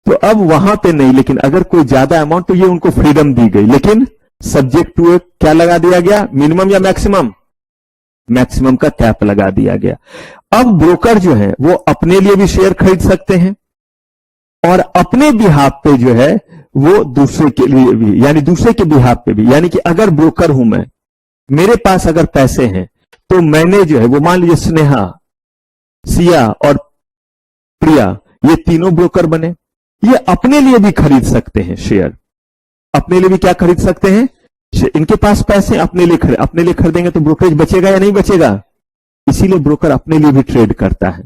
तो अब वहां पे नहीं, लेकिन अगर कोई ज्यादा अमाउंट, तो ये उनको फ्रीडम दी गई, लेकिन सब्जेक्ट टू क्या लगा दिया गया? मिनिमम या मैक्सिमम? मैक्सिमम का कैप लगा दिया गया। अब ब्रोकर जो है वो अपने लिए भी शेयर खरीद सकते हैं और अपने बिहाफ पे जो है वो दूसरे के लिए भी, यानी दूसरे के बिहाफ पे भी, यानी कि अगर ब्रोकर हूं मैं, मेरे पास अगर पैसे हैं तो मैंने जो है वो, मान लीजिए स्नेहा, सिया और प्रिया, ये तीनों ब्रोकर बने, ये अपने लिए भी खरीद सकते हैं शेयर, अपने लिए भी क्या खरीद सकते हैं, इनके पास पैसे अपने लिए खरीदेंगे तो ब्रोकरेज बचेगा या नहीं बचेगा, इसीलिए ब्रोकर अपने लिए भी ट्रेड करता है।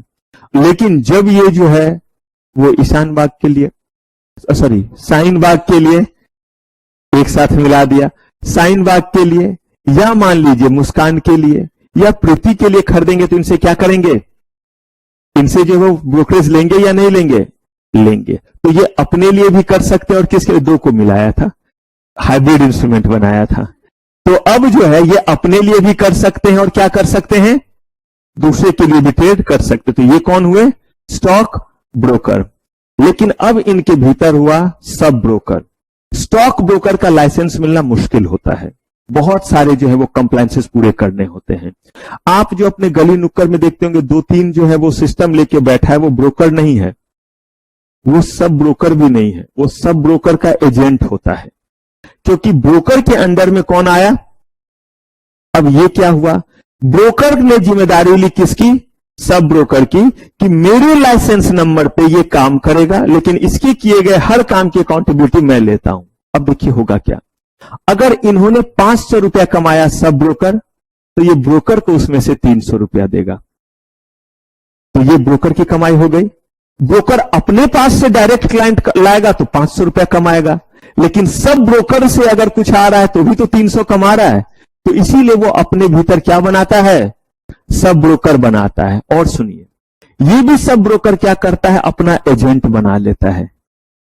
लेकिन जब ये जो है वो ईशान बाग के लिए, सॉरी साइन बाग के लिए एक साथ मिला दिया, साइन बाग के लिए या मान लीजिए मुस्कान के लिए या प्रीति के लिए खरीदेंगे तो इनसे क्या करेंगे, इनसे जो वो ब्रोकरेज लेंगे या नहीं लेंगे, लेंगे। तो ये अपने लिए भी कर सकते हैं और किसके लिए, दो को मिलाया था, हाइब्रिड इंस्ट्रूमेंट बनाया था। तो अब जो है ये अपने लिए भी कर सकते हैं और क्या कर सकते हैं, दूसरे के लिए भी ट्रेड कर सकते। तो ये कौन हुए, स्टॉक ब्रोकर। लेकिन अब इनके भीतर हुआ सब ब्रोकर। स्टॉक ब्रोकर का लाइसेंस मिलना मुश्किल होता है, बहुत सारे जो है वो कंप्लायंसेस पूरे करने होते हैं। आप जो अपने गली नुक्कड़ में देखते होंगे, दो तीन जो है वो सिस्टम लेके बैठा है, वो ब्रोकर नहीं है, वो सब ब्रोकर भी नहीं है, वो सब ब्रोकर का एजेंट होता है। क्योंकि ब्रोकर के अंडर में कौन आया, अब ये क्या हुआ, ब्रोकर ने जिम्मेदारी ली किसकी, सब ब्रोकर की, कि मेरे लाइसेंस नंबर पे ये काम करेगा, लेकिन इसके किए गए हर काम की अकाउंटेबिलिटी मैं लेता हूं। अब देखिए होगा क्या, अगर इन्होंने 500 रुपया कमाया सब ब्रोकर, तो ये ब्रोकर को उसमें से 300 रुपया देगा, तो ये ब्रोकर की कमाई हो गई। ब्रोकर अपने पास से डायरेक्ट क्लाइंट लाएगा तो 500 रुपया कमाएगा, लेकिन सब ब्रोकर से अगर कुछ आ रहा है तो भी तो 300 कमा रहा है। तो इसीलिए वो अपने भीतर क्या बनाता है, सब ब्रोकर बनाता है। और सुनिए, ये भी सब ब्रोकर क्या करता है, अपना एजेंट बना लेता है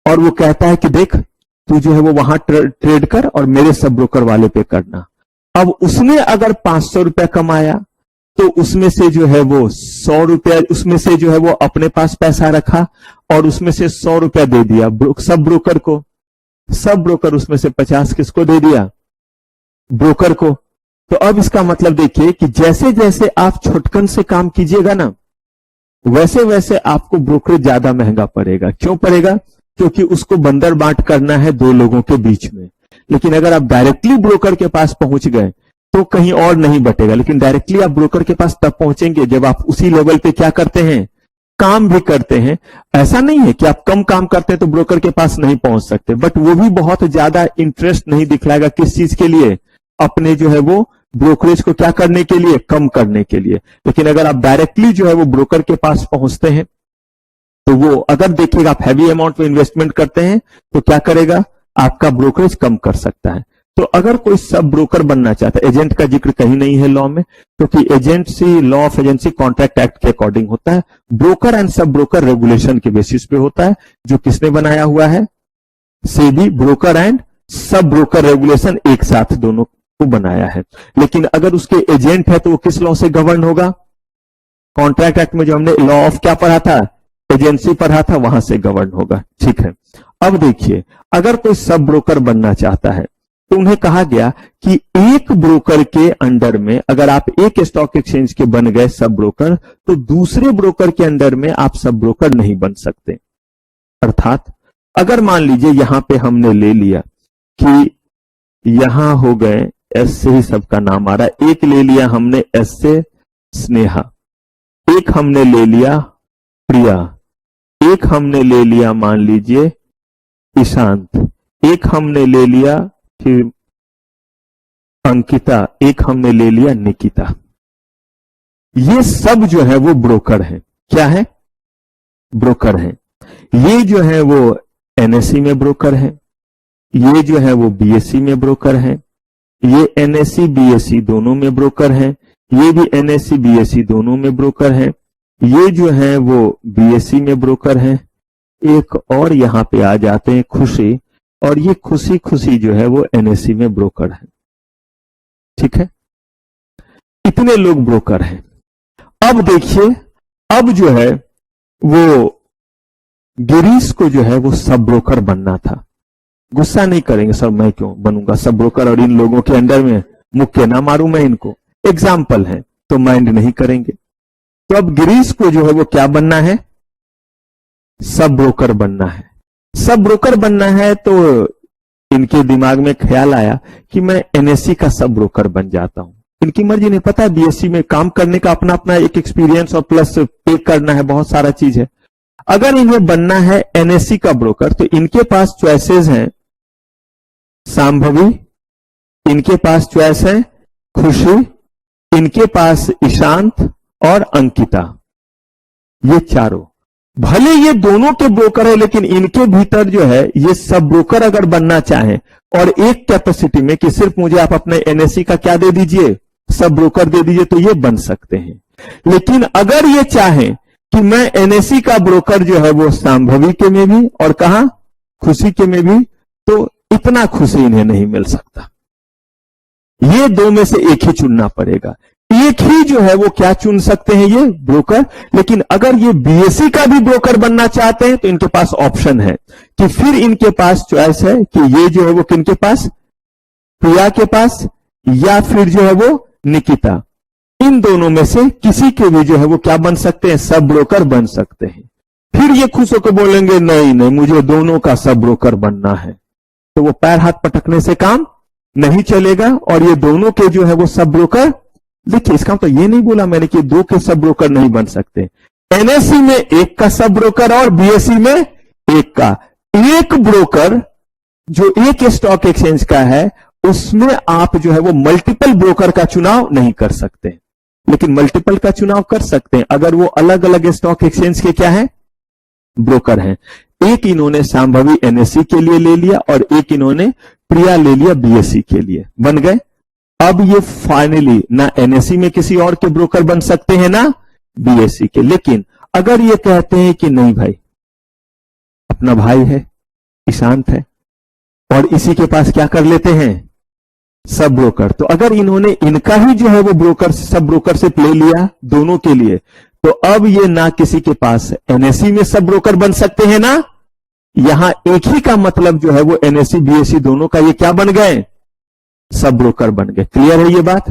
और वो कहता है कि देख तू जो है वो वहां ट्रेड कर और मेरे सब ब्रोकर वाले पे करना। अब उसने अगर 500 रुपया कमाया तो उसमें से जो है वो 100 रुपया, उसमें से जो है वो अपने पास पैसा रखा और उसमें से 100 रुपया दे दिया सब ब्रोकर को। सब ब्रोकर उसमें से 50 किसको दे दिया, ब्रोकर को। तो अब इसका मतलब देखिए कि जैसे जैसे आप छुटकन से काम कीजिएगा ना, वैसे वैसे आपको ब्रोकरेज ज्यादा महंगा पड़ेगा। क्यों पड़ेगा, क्योंकि उसको बंदर बांट करना है दो लोगों के बीच में। लेकिन अगर आप डायरेक्टली ब्रोकर के पास पहुंच गए तो कहीं और नहीं बटेगा। लेकिन डायरेक्टली आप ब्रोकर के पास तब पहुंचेंगे जब आप उसी लेवल पे क्या करते हैं, काम भी करते हैं। ऐसा नहीं है कि आप कम काम करते हैं तो ब्रोकर के पास नहीं पहुंच सकते, बट वो भी बहुत ज्यादा इंटरेस्ट नहीं दिखलाएगा। किस चीज के लिए, अपने जो है वो ब्रोकरेज को क्या करने के लिए, कम करने के लिए। लेकिन अगर आप डायरेक्टली जो है वो ब्रोकर के पास पहुंचते हैं तो वो अगर देखिएगा आप हैवी अमाउंट में इन्वेस्टमेंट करते हैं तो क्या करेगा, आपका ब्रोकरेज कम कर सकता है। तो अगर कोई सब ब्रोकर बनना चाहता है, एजेंट का जिक्र कहीं नहीं है लॉ में, क्योंकि agency law of agency contract act के अकॉर्डिंग होता है। Broker and sub broker regulation के बेसिस पे होता है, जो किसने बनाया हुआ है, SEBI. Broker and sub broker regulation एक साथ दोनों को बनाया है। लेकिन अगर उसके एजेंट है तो वो किस लॉ से गवर्न होगा, कॉन्ट्रैक्ट एक्ट में जो हमने लॉ ऑफ क्या पढ़ा था, एजेंसी पढ़ा था, वहां से गवर्न होगा। ठीक है, अब देखिए अगर कोई सब ब्रोकर बनना चाहता है तो उन्हें कहा गया कि एक ब्रोकर के अंडर में अगर आप एक स्टॉक एक्सचेंज के बन गए सब ब्रोकर, तो दूसरे ब्रोकर के अंडर में आप सब ब्रोकर नहीं बन सकते। अर्थात अगर मान लीजिए यहां पे हमने ले लिया कि यहां हो गए, एस से ही सबका नाम आ रहा है, एक ले लिया हमने एस से स्नेहा, एक हमने ले लिया प्रिया, एक हमने ले लिया मान लीजिए ईशांत, एक हमने ले लिया फिर अंकिता, एक हमने ले लिया निकिता। ये सब जो है वो ब्रोकर हैं। क्या है, ब्रोकर हैं। ये जो है वो एनएससी में ब्रोकर है, ये जो है वो बीएससी में ब्रोकर है, ये एनएससी बीएससी दोनों में ब्रोकर है, ये भी एनएससी बीएससी दोनों में ब्रोकर है, ये जो है वो बीएससी में ब्रोकर है। एक और यहां पे आ जाते हैं खुशी, और ये खुशी खुशी जो है वो एनएससी में ब्रोकर है। ठीक है, इतने लोग ब्रोकर हैं। अब देखिए, अब जो है वो गिरीश को जो है वो सब ब्रोकर बनना था। गुस्सा नहीं करेंगे सर, मैं क्यों बनूंगा सब ब्रोकर और इन लोगों के अंडर में मुक्के ना मारूं मैं इनको, एग्जाम्पल है। तो माइंड नहीं करेंगे। तो अब गिरीश को जो है वो क्या बनना है, सब ब्रोकर बनना है। सब ब्रोकर बनना है तो इनके दिमाग में ख्याल आया कि मैं एनएससी का सब ब्रोकर बन जाता हूं। इनकी मर्जी नहीं, पता है बीएससी में काम करने का अपना अपना एक एक्सपीरियंस और प्लस पे करना है, बहुत सारा चीज है। अगर इन्हें बनना है एनएससी का ब्रोकर तो इनके पास चॉइसेस हैं सांभवी, इनके पास चॉइस है खुशी, इनके पास ईशांत और अंकिता। ये चारों भले ये दोनों के ब्रोकर है, लेकिन इनके भीतर जो है ये सब ब्रोकर अगर बनना चाहें और एक कैपेसिटी में कि सिर्फ मुझे आप अपने एनएससी का क्या दे दीजिए, सब ब्रोकर दे दीजिए, तो ये बन सकते हैं। लेकिन अगर ये चाहें कि मैं एनएससी का ब्रोकर जो है वो सांभवी के में भी और कहा खुशी के में भी, तो इतना खुशी इन्हें नहीं मिल सकता। ये दो में से एक ही चुनना पड़ेगा। एक ही जो है वो क्या चुन सकते हैं, ये ब्रोकर। लेकिन अगर ये बीएससी का भी ब्रोकर बनना चाहते हैं तो इनके पास ऑप्शन है कि फिर इनके पास चॉइस है कि ये जो है वो किनके पास, प्रिया के पास या फिर जो है वो निकिता। इन दोनों में से किसी के भी जो है वो क्या बन सकते हैं, सब ब्रोकर बन सकते हैं। फिर ये खुश होकर बोलेंगे नहीं नहीं मुझे दोनों का सब ब्रोकर बनना है, तो वो पैर हाथ पटकने से काम नहीं चलेगा और ये दोनों के जो है वो सब ब्रोकर। देखिए इसका तो ये नहीं बोला मैंने कि दो के सब ब्रोकर नहीं बन सकते। एनएससी में एक का सब ब्रोकर और बीएससी में एक का। एक ब्रोकर जो एक स्टॉक एक्सचेंज का है उसमें आप जो है वो मल्टीपल ब्रोकर का चुनाव नहीं कर सकते, लेकिन मल्टीपल का चुनाव कर सकते हैं अगर वो अलग अलग स्टॉक एक्सचेंज के क्या है, ब्रोकर हैं। एक इन्होंने सांभवी एनएससी के लिए ले लिया और एक इन्होंने प्रिया ले लिया बीएससी के लिए, बन गए। अब ये फाइनली ना एनएससी में किसी और के ब्रोकर बन सकते हैं ना बीएससी के। लेकिन अगर ये कहते हैं कि नहीं भाई अपना भाई है ईशांत है और इसी के पास क्या कर लेते हैं, सब ब्रोकर, तो अगर इन्होंने इनका ही जो है वो ब्रोकर सब ब्रोकर से ले लिया दोनों के लिए, तो अब ये ना किसी के पास एनएससी में सब ब्रोकर बन सकते हैं ना, यहां एक ही का मतलब जो है वो एनएससी बीएससी दोनों का ये क्या बन गए, सब ब्रोकर बन गए। क्लियर है ये बात।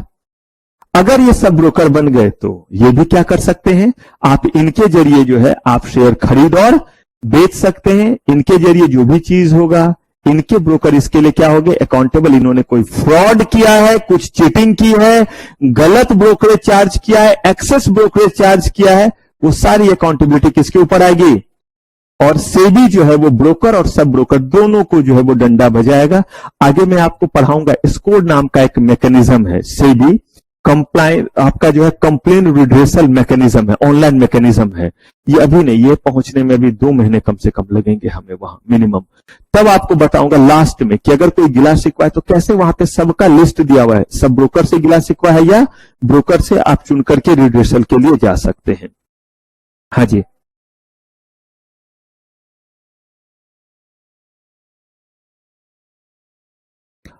अगर ये सब ब्रोकर बन गए तो ये भी क्या कर सकते हैं, आप इनके जरिए जो है आप शेयर खरीद और बेच सकते हैं। इनके जरिए जो भी चीज होगा इनके ब्रोकर इसके लिए क्या हो गए, अकाउंटेबल। इन्होंने कोई फ्रॉड किया है, कुछ चीटिंग की है, गलत ब्रोकरेज चार्ज किया है, एक्सेस ब्रोकरेज चार्ज किया है, वो सारी अकाउंटेबिलिटी किसके ऊपर आएगी, और सेबी जो है वो ब्रोकर और सब ब्रोकर दोनों को जो है वो डंडा बजाएगा। आगे मैं आपको पढ़ाऊंगा, स्कोर नाम का एक मैकेनिज्म है, सेबी कंप्लाइन आपका जो है कंप्लेन रिड्रेसल मैकेनिज्म है, ऑनलाइन मैकेनिज्म है। ये अभी नहीं, ये पहुंचने में भी 2 महीने कम से कम लगेंगे हमें वहां मिनिमम। तब आपको बताऊंगा लास्ट में कि अगर कोई गिला शिकवा है तो कैसे वहां पे सबका लिस्ट दिया हुआ है, सब ब्रोकर से गिला शिकवा है या ब्रोकर से आप चुन करके रिड्रेसल के लिए जा सकते हैं। हाँ जी,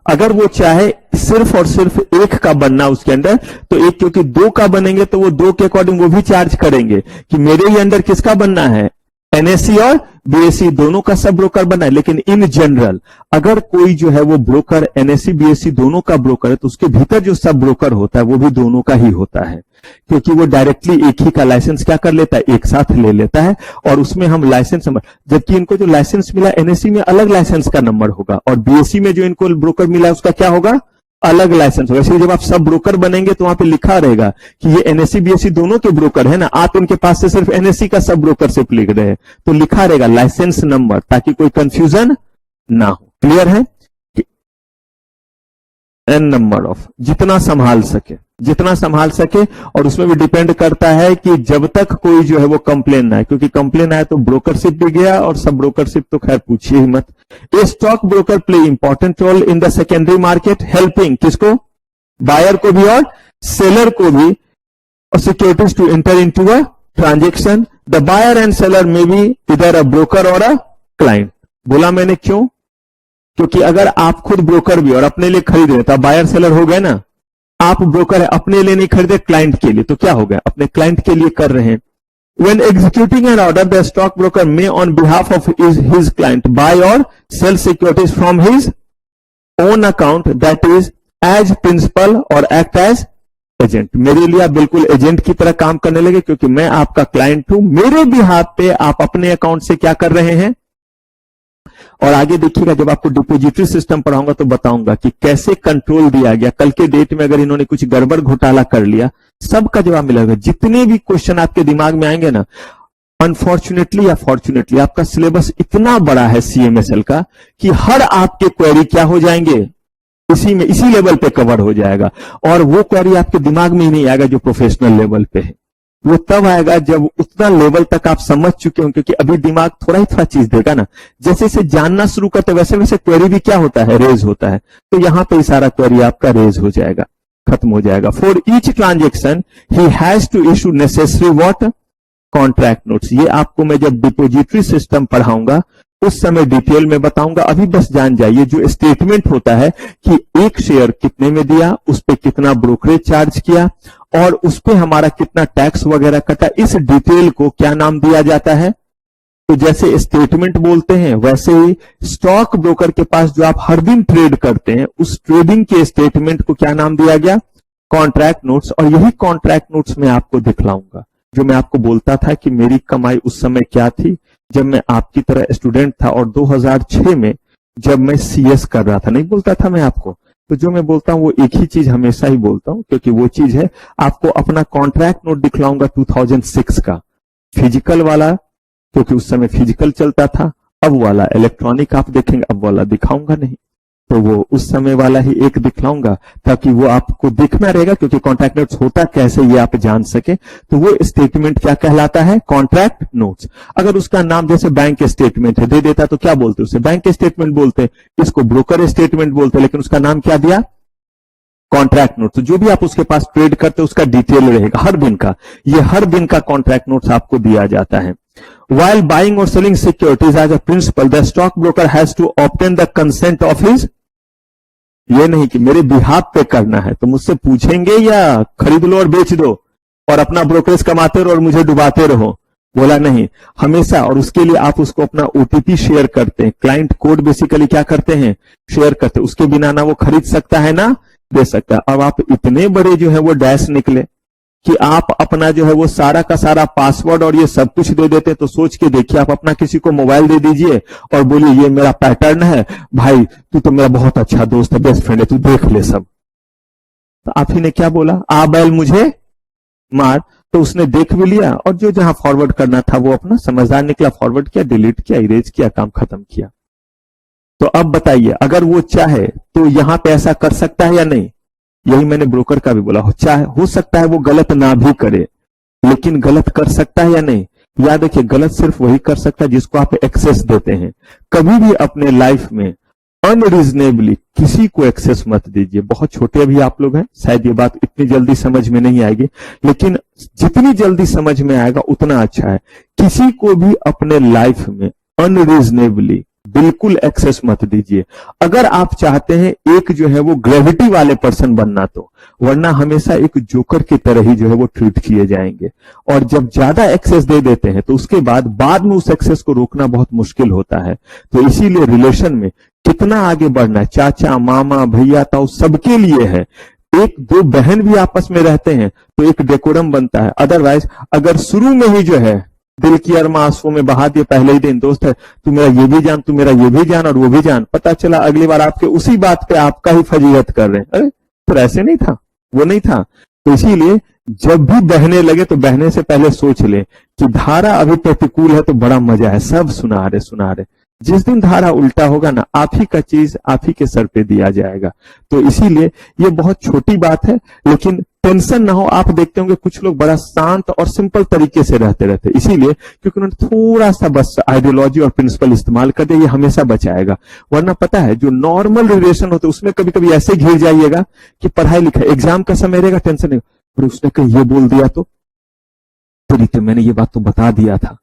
अगर वो चाहे सिर्फ और सिर्फ एक का बनना उसके अंदर, तो एक, क्योंकि 2 का बनेंगे तो वो 2 के अकॉर्डिंग वो भी चार्ज करेंगे कि मेरे ही अंदर किसका बनना है, एनएससी और बीएससी दोनों का सब ब्रोकर बना है। लेकिन इन जनरल अगर कोई जो है वो ब्रोकर एनएससी बीएससी दोनों का ब्रोकर है तो उसके भीतर जो सब ब्रोकर होता है वो भी दोनों का ही होता है, क्योंकि वो डायरेक्टली एक ही का लाइसेंस क्या कर लेता है, एक साथ ले लेता है। और उसमें हम लाइसेंस नंबर, जबकि इनको जो लाइसेंस मिला एनएससी में अलग लाइसेंस का नंबर होगा और बीएससी में जो इनको ब्रोकर मिला उसका क्या होगा, अलग लाइसेंस होगा। इसलिए जब आप सब ब्रोकर बनेंगे तो वहां पे लिखा रहेगा कि ये एनएससी बीएससी दोनों के ब्रोकर है ना, आप इनके पास से सिर्फ एनएससी का सब ब्रोकरशिप लिख रहे हैं तो लिखा रहेगा लाइसेंस नंबर, ताकि कोई कंफ्यूजन ना हो। क्लियर है, एन नंबर ऑफ, जितना संभाल सके और उसमें भी डिपेंड करता है कि जब तक कोई जो है वो कंप्लेन ना है, क्योंकि कंप्लेन आए तो ब्रोकरशिप भी गया और सब ब्रोकरशिप तो खैर पूछिए ही मत। A stock broker play important role in the secondary market, helping किसको, बायर को भी और सेलर को भी, और securities to enter into a transaction. The buyer and seller में बी इधर अ ब्रोकर और अ क्लाइंट। बोला मैंने क्यों, क्योंकि अगर आप खुद ब्रोकर भी और अपने लिए खरीद रहे तो बायर सेलर हो गए ना, आप ब्रोकर है अपने लिए नहीं खरीदे क्लाइंट के लिए, तो क्या हो गया, अपने क्लाइंट के लिए कर रहे हैं। When executing an order, the stockbroker may, on behalf of his client, buy or sell securities from his own account, that is, as principal, or act as agent. मेरे लिए आप बिल्कुल एजेंट की तरह काम करने लगे, क्योंकि मैं आपका क्लाइंट हूं। मेरे बिहाफ पे आप अपने अकाउंट से क्या कर रहे हैं। और आगे देखिएगा, जब आपको डिपोजिटरी सिस्टम पढ़ाऊंगा तो बताऊंगा कि कैसे कंट्रोल दिया गया। कल के डेट में अगर इन्होंने कुछ गड़बड़ घोटाला कर लिया, सबका जवाब मिलेगा। जितने भी क्वेश्चन आपके दिमाग में आएंगे ना, अनफॉर्चुनेटली या फॉर्चुनेटली, आपका सिलेबस इतना बड़ा है सीएमएसएल का कि हर आपके क्वेरी क्या हो जाएंगे, इसी लेवल पे कवर हो जाएगा। और वो क्वेरी आपके दिमाग में ही नहीं आएगा जो प्रोफेशनल लेवल पे है। वो तब आएगा जब उतना लेवल तक आप समझ चुके हो, क्योंकि अभी दिमाग थोड़ा ही थोड़ा चीज देगा ना। जैसे जैसे जानना शुरू करते वैसे वैसे क्वेरी भी क्या होता है, रेज होता है। तो यहां पे सारा क्वेरी आपका रेज हो जाएगा, खत्म हो जाएगा। For each transaction he has to issue necessary what, contract notes. ये आपको मैं जब डिपोजिटरी सिस्टम पढ़ाऊंगा उस समय डिटेल में बताऊंगा। अभी बस जान जाइए, जो स्टेटमेंट होता है कि एक शेयर कितने में दिया, उस पे कितना ब्रोकरेज चार्ज किया और उस पे हमारा कितना टैक्स वगैरह कटा, इस डिटेल को क्या नाम दिया जाता है। तो जैसे स्टेटमेंट बोलते हैं, वैसे ही स्टॉक ब्रोकर के पास जो आप हर दिन ट्रेड करते हैं, उस ट्रेडिंग के स्टेटमेंट को क्या नाम दिया गया, कॉन्ट्रैक्ट नोट्स। और यही कॉन्ट्रैक्ट नोट्स मैं आपको दिखलाऊंगा, जो मैं आपको बोलता था कि मेरी कमाई उस समय क्या थी जब मैं आपकी तरह स्टूडेंट था। और 2006 में जब मैं सीएस कर रहा था, नहीं बोलता था मैं आपको। तो जो मैं बोलता हूं वो एक ही चीज हमेशा ही बोलता हूं, क्योंकि वो चीज है। आपको अपना कॉन्ट्रैक्ट नोट दिखलाऊंगा 2006 का, फिजिकल वाला, क्योंकि उस समय फिजिकल चलता था। अब वाला इलेक्ट्रॉनिक आप देखेंगे, अब वाला दिखाऊंगा नहीं। तो वो उस समय वाला ही एक दिखलाऊंगा, ताकि वो आपको देखना रहेगा, क्योंकि कॉन्ट्रैक्ट नोट्स होता कैसे ये आप जान सके। तो वो स्टेटमेंट क्या कहलाता है, कॉन्ट्रैक्ट नोट्स। अगर उसका नाम जैसे बैंक स्टेटमेंट है दे देता तो क्या बोलते, उसे बैंक स्टेटमेंट बोलते, इसको ब्रोकर स्टेटमेंट बोलते, लेकिन उसका नाम क्या दिया, कॉन्ट्रैक्ट नोट। तो जो भी आप उसके पास ट्रेड करते उसका डिटेल रहेगा हर दिन का। ये हर दिन का कॉन्ट्रैक्ट नोट्स आपको दिया जाता है। While buying or selling securities as a principal, the stock broker has to obtain the consent of his। ये नहीं कि मेरे बिहाफ पे करना है तो मुझसे पूछेंगे या खरीद लो और बेच दो और अपना ब्रोकरेज कमाते रहो और मुझे डुबाते रहो, बोला नहीं, हमेशा। और उसके लिए आप उसको अपना ओटीपी शेयर करते हैं, क्लाइंट कोड बेसिकली क्या करते हैं, शेयर करते हैं। उसके बिना ना वो खरीद सकता है ना दे सकता है। अब आप इतने बड़े जो है वो डैश निकले कि आप अपना जो है वो सारा का सारा पासवर्ड और ये सब कुछ दे देते। तो सोच के देखिए, आप अपना किसी को मोबाइल दे दीजिए और बोलिए ये मेरा पैटर्न है भाई, तू तो मेरा बहुत अच्छा दोस्त है, बेस्ट फ्रेंड है, तू देख ले सब। तो आप ही ने क्या बोला, आ बैल मुझे मार। तो उसने देख भी लिया और जो जहां फॉरवर्ड करना था वो अपना समझदार निकला, फॉरवर्ड किया, डिलीट किया, इरेज किया, काम खत्म किया। तो अब बताइए, अगर वो चाहे तो यहां पे ऐसा कर सकता है या नहीं। यही मैंने ब्रोकर का भी बोला, चाहे हो सकता है वो गलत ना भी करे, लेकिन गलत कर सकता है या नहीं। याद रखिए, गलत सिर्फ वही कर सकता है जिसको आप एक्सेस देते हैं। कभी भी अपने लाइफ में अनरीजनेबली किसी को एक्सेस मत दीजिए। बहुत छोटे अभी आप लोग हैं, शायद ये बात इतनी जल्दी समझ में नहीं आएगी, लेकिन जितनी जल्दी समझ में आएगा उतना अच्छा है। किसी को भी अपने लाइफ में अनरीजनेबली बिल्कुल एक्सेस मत दीजिए। अगर आप चाहते हैं एक जो है वो ग्रेविटी वाले पर्सन बनना, तो वरना हमेशा एक जोकर की तरह ही जो है वो ट्रीट किए जाएंगे। और जब ज्यादा एक्सेस दे देते हैं तो उसके बाद में उस एक्सेस को रोकना बहुत मुश्किल होता है। तो इसीलिए रिलेशन में कितना आगे बढ़ना है, चाचा मामा भैया ताऊ सबके लिए है। एक दो बहन भी आपस में रहते हैं तो एक डेकोरम बनता है। अदरवाइज अगर शुरू में ही जो है दिल की अरमा आंसुओं में बहा दिए पहले ही दिन, दोस्त है तू मेरा ये भी जान, तू मेरा ये भी जान और वो भी जान, पता चला अगली बार आपके उसी बात पे आपका ही फजीहत कर रहे हैं। अरे तो ऐसे नहीं था, वो नहीं था। तो इसीलिए जब भी बहने लगे तो बहने से पहले सोच ले कि धारा अभी प्रतिकूल है तो बड़ा मजा है, सब सुना रहे। जिस दिन धारा उल्टा होगा ना, आप ही का चीज आप ही के सर पे दिया जाएगा। तो इसीलिए ये बहुत छोटी बात है, लेकिन टेंशन ना हो। आप देखते होंगे कुछ लोग बड़ा शांत और सिंपल तरीके से रहते इसीलिए क्योंकि उन्होंने थोड़ा सा बस आइडियोलॉजी और प्रिंसिपल इस्तेमाल कर दिया। ये हमेशा बचाएगा। वरना पता है जो नॉर्मल रिलेशन होते उसमें कभी कभी ऐसे घिर जाइएगा कि पढ़ाई लिखाई एग्जाम का समय रहेगा, टेंशन नहीं, और उसने कहीं ये बोल दिया तो मैंने ये बात तो बता दिया था,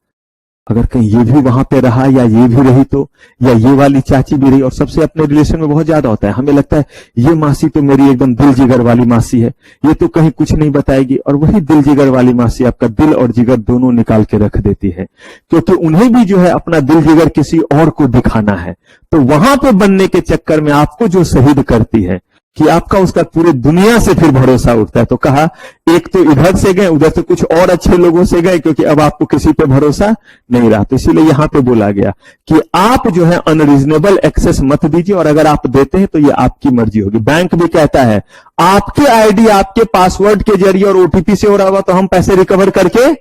अगर कहीं ये भी वहां पे रहा या ये भी रही तो, या ये वाली चाची भी रही। और सबसे अपने रिलेशन में बहुत ज्यादा होता है, हमें लगता है ये मासी तो मेरी एकदम दिल जिगर वाली मासी है, ये तो कहीं कुछ नहीं बताएगी। और वही दिल जिगर वाली मासी आपका दिल और जिगर दोनों निकाल के रख देती है, क्योंकि उन्हें भी जो है अपना दिल जिगर किसी और को दिखाना है। तो वहां पे बनने के चक्कर में आपको जो शहीद करती है कि आपका उसका पूरे दुनिया से फिर भरोसा उठता है। तो कहा एक तो इधर से गए, उधर से कुछ और अच्छे लोगों से गए, क्योंकि अब आपको किसी पे भरोसा नहीं रहा। तो इसीलिए यहां पे बोला गया कि आप जो है अनरीजनेबल एक्सेस मत दीजिए, और अगर आप देते हैं तो ये आपकी मर्जी होगी। बैंक भी कहता है आपके आईडी आपके पासवर्ड के जरिए और ओटीपी से हो रहा होगा तो हम पैसे रिकवर करके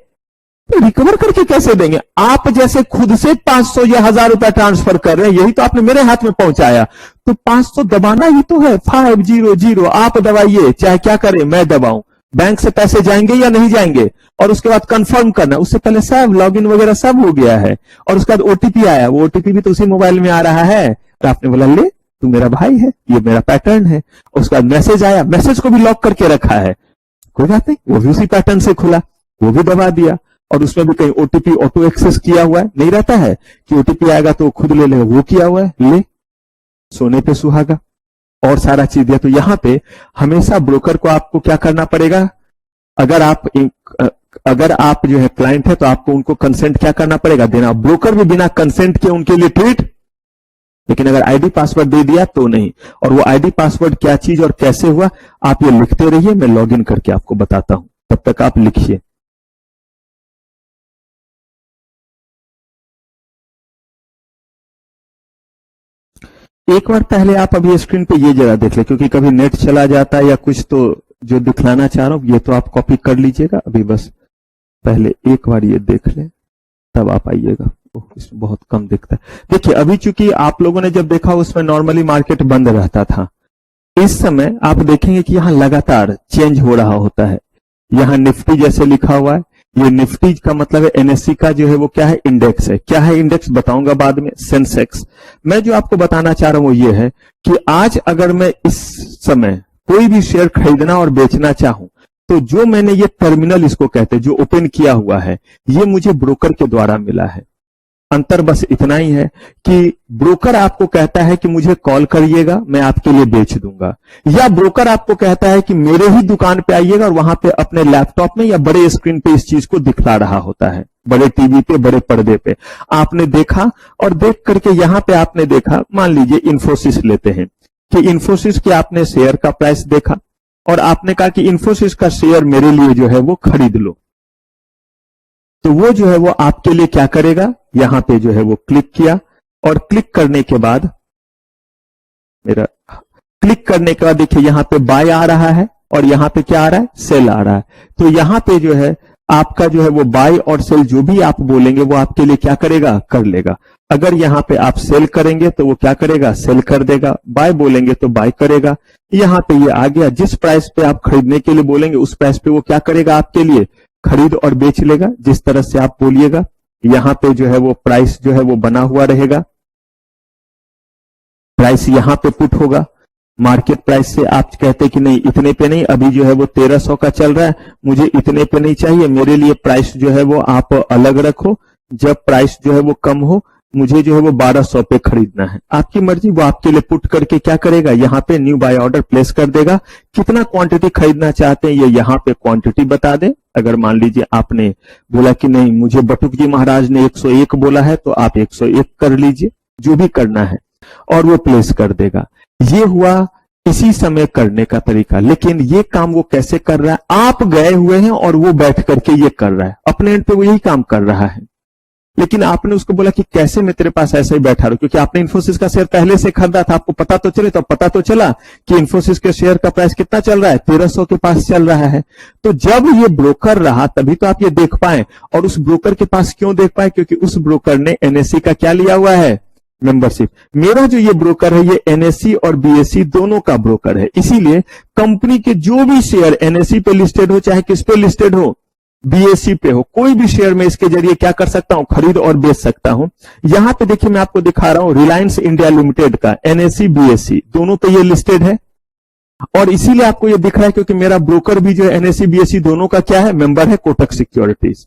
कैसे देंगे? आप जैसे खुद से 500 या 1000 रुपया ट्रांसफर कर रहे हैं, यही तो आपने मेरे हाथ में पहुंचाया, तो 500 दबाना ही तो है। 500 आप दबाइए, चाहे क्या करें मैं दबाऊं, बैंक से पैसे जाएंगे या नहीं जाएंगे, और उसके बाद कंफर्म करना। उससे पहले सब लॉगिन वगैरह सब हो गया है, और उसके बाद ओटीपी आया, वो ओटीपी भी तो उसी मोबाइल में आ रहा है। तो आपने बोला ले तू मेरा भाई है, ये मेरा पैटर्न है। उसके बाद मैसेज आया, मैसेज को भी लॉक करके रखा है, कोई बात नहीं, वो भी उसी पैटर्न से खुला, वो भी दबा दिया। और उसमें भी कहीं ओटीपी ऑटो एक्सेस किया हुआ है, नहीं रहता है कि ओटीपी आएगा तो खुद ले लेगा, वो किया हुआ है, ले सोने पे सुहागा और सारा चीज दिया। तो यहां पे हमेशा ब्रोकर को आपको क्या करना पड़ेगा? अगर आप जो है क्लाइंट है तो आपको उनको कंसेंट क्या करना पड़ेगा? देना। ब्रोकर भी बिना कंसेंट के उनके लिए ट्वीट, लेकिन अगर आईडी पासवर्ड दे दिया तो नहीं। और वो आईडी पासवर्ड क्या चीज और कैसे हुआ, आप ये लिखते रहिए, मैं लॉगिन करके आपको बताता हूं, तब तक आप लिखिए। एक बार पहले आप अभी स्क्रीन पे ये जरा देख ले, क्योंकि कभी नेट चला जाता है या कुछ, तो जो दिखलाना चाह रहा हूं ये तो आप कॉपी कर लीजिएगा। अभी बस पहले एक बार ये देख ले, तब आप आइएगा। इसमें बहुत कम दिखता है। देखिए अभी चूंकि आप लोगों ने जब देखा उसमें नॉर्मली मार्केट बंद रहता था, इस समय आप देखेंगे कि यहां लगातार चेंज हो रहा होता है। यहां निफ्टी जैसे लिखा हुआ है, ये निफ्टी का मतलब है एनएससी का जो है वो क्या है? इंडेक्स है। क्या है इंडेक्स बताऊंगा बाद में। सेंसेक्स। मैं जो आपको बताना चाह रहा हूं वो ये है कि आज अगर मैं इस समय कोई भी शेयर खरीदना और बेचना चाहूं, तो जो मैंने ये टर्मिनल इसको कहते हैं, जो ओपन किया हुआ है, ये मुझे ब्रोकर के द्वारा मिला है। अंतर बस इतना ही है कि ब्रोकर आपको कहता है कि मुझे कॉल करिएगा, मैं आपके लिए बेच दूंगा, या ब्रोकर आपको कहता है कि मेरे ही दुकान पे आइएगा और वहां पे अपने लैपटॉप में या बड़े स्क्रीन पे इस चीज को दिखला रहा होता है, बड़े टीवी पे, बड़े पर्दे पे। आपने देखा और देख करके यहां पे आपने देखा, मान लीजिए इंफोसिस लेते हैं, कि इंफोसिस के आपने शेयर का प्राइस देखा और आपने कहा कि इंफोसिस का शेयर मेरे लिए जो है वो खरीद लो। तो वो जो है वो आपके लिए क्या करेगा? यहां पे जो है वो क्लिक किया, और क्लिक करने के बाद देखिए यहां पे बाय आ रहा है और यहां पे क्या आ रहा है? सेल आ रहा है। तो यहां पे जो है आपका जो है वो बाय और सेल जो भी आप बोलेंगे वो आपके लिए क्या करेगा? कर लेगा। अगर यहां पे आप सेल करेंगे तो वो क्या करेगा? सेल कर देगा। बाय बोलेंगे तो बाय करेगा। यहां पे ये आ गया, जिस प्राइस पे आप खरीदने के लिए बोलेंगे उस प्राइस पे वो क्या करेगा? आपके लिए खरीद और बेच लेगा, जिस तरह से आप बोलिएगा। यहां पे जो है वो प्राइस जो है वो बना हुआ रहेगा, प्राइस यहां पे पुट होगा। मार्केट प्राइस से आप कहते कि नहीं इतने पे नहीं, अभी जो है वो 1300 का चल रहा है, मुझे इतने पे नहीं चाहिए, मेरे लिए प्राइस जो है वो आप अलग रखो, जब प्राइस जो है वो कम हो मुझे जो है वो 1200 पे खरीदना है। आपकी मर्जी, वो आपके लिए पुट करके क्या करेगा? यहाँ पे न्यू बाय ऑर्डर प्लेस कर देगा। कितना क्वांटिटी खरीदना चाहते हैं ये यहाँ पे क्वांटिटी बता दे। अगर मान लीजिए आपने बोला कि नहीं मुझे बटुक जी महाराज ने 101 बोला है तो आप 101 कर लीजिए, जो भी करना है, और वो प्लेस कर देगा। ये हुआ इसी समय करने का तरीका। लेकिन ये काम वो कैसे कर रहा है? आप गए हुए हैं और वो बैठ करके ये कर रहा है, अपने एंड पे वो यही काम कर रहा है। लेकिन आपने उसको बोला कि कैसे मैं तेरे पास ऐसे ही बैठा रहूं, क्योंकि आपने इन्फोसिस का शेयर पहले से खरीदा था, आपको पता तो चले। तो पता तो चला कि इन्फोसिस के शेयर का प्राइस कितना चल रहा है? 1300 के पास चल रहा है। तो जब ये ब्रोकर रहा तभी तो आप ये देख पाए। और उस ब्रोकर के पास क्यों देख पाए? क्योंकि उस ब्रोकर ने एनएससी का क्या लिया हुआ है? मेंबरशिप। मेरा जो ये ब्रोकर है ये एनएससी और बीएससी दोनों का ब्रोकर है। इसीलिए कंपनी के जो भी शेयर एनएससी पे लिस्टेड हो चाहे किस पे लिस्टेड हो, बीएससी पे हो, कोई भी शेयर में इसके जरिए क्या कर सकता हूं? खरीद और बेच सकता हूं। यहां पे देखिए मैं आपको दिखा रहा हूं रिलायंस इंडिया लिमिटेड का एनएससी बीएससी दोनों पे ये लिस्टेड है। और इसीलिए आपको ये दिख रहा है क्योंकि मेरा ब्रोकर भी जो है एनएससी बीएससी दोनों का क्या है? मेंबर है, कोटक सिक्योरिटीज।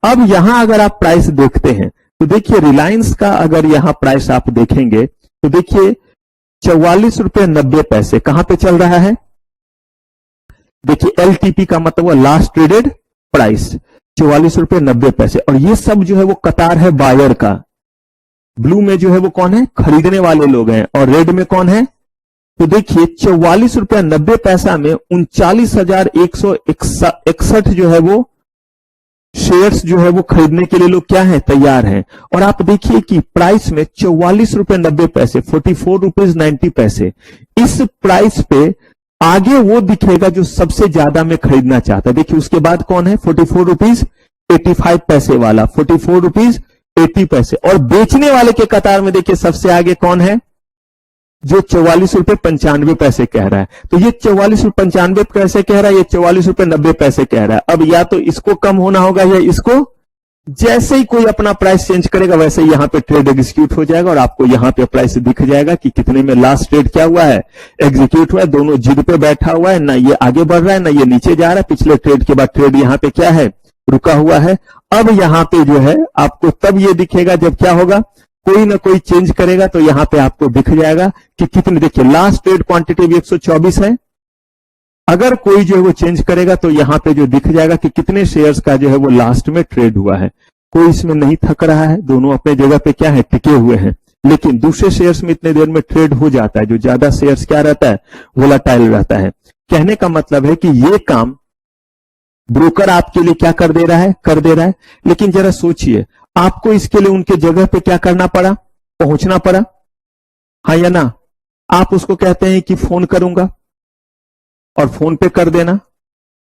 अब यहां अगर आप प्राइस देखते हैं तो देखिए रिलायंस का अगर यहां प्राइस आप देखेंगे तो देखिए 44.90 रुपए कहां पे चल रहा है? देखिए एलटीपी का मतलब वो लास्ट ट्रेडेड प्राइस 44.90 रुपए। और ये सब जो है वो कतार है बायर का। ब्लू में जो है वो कौन है? खरीदने वाले लोग हैं। और रेड में कौन है? तो देखिए 44 रुपया 90 पैसा में 39,161 जो है वो शेयर्स जो है वो खरीदने के लिए लोग क्या है, तैयार हैं। और आप देखिए कि प्राइस में 44 रुपये 90 पैसे, 44 रुपीज 90 पैसे, इस प्राइस पे आगे वो दिखेगा जो सबसे ज्यादा में खरीदना चाहता है। देखिए उसके बाद कौन है, 44 रुपीज 85 वाला, 44 रुपीज 80 पैसे। और बेचने वाले के कतार में देखिए सबसे आगे कौन है, जो 44 रुपये 95 पैसे कह रहा है। तो ये 44 रुपये 95 पैसे कह रहा है, ये 44 रुपये 90 पैसे कह रहा है। अब या तो इसको कम होना होगा या इसको, जैसे ही कोई अपना प्राइस चेंज करेगा वैसे ही यहां पे ट्रेड एग्जीक्यूट हो जाएगा और आपको यहां पे प्राइस दिख जाएगा कि कितने में लास्ट ट्रेड क्या हुआ है, एग्जीक्यूट हुआ है। दोनों जिद पे बैठा हुआ है, ना ये आगे बढ़ रहा है ना ये नीचे जा रहा है। पिछले ट्रेड के बाद ट्रेड यहां पे क्या है, रुका हुआ है। अब यहां पे जो है आपको तब ये दिखेगा जब क्या होगा, कोई ना कोई चेंज करेगा तो यहां पे आपको दिख जाएगा कि कितने। देखिए लास्ट ट्रेड क्वांटिटी भी 124 है, अगर कोई जो है वो चेंज करेगा तो यहां पे जो दिख जाएगा कि कितने शेयर्स का जो है वो लास्ट में ट्रेड हुआ है। कोई इसमें नहीं थक रहा है, दोनों अपने जगह पे क्या है, टिके हुए हैं। लेकिन दूसरे शेयर्स में इतने देर में ट्रेड हो जाता है, जो ज्यादा शेयर्स क्या रहता है, वोलाटाइल रहता है। कहने का मतलब है कि ये काम ब्रोकर आपके लिए क्या कर दे रहा है, कर दे रहा है। लेकिन जरा सोचिए, आपको इसके लिए उनके जगह पे क्या करना पड़ा, पहुंचना पड़ा, हाँ या ना। आप उसको कहते हैं कि फोन करूंगा और फोन पे कर देना,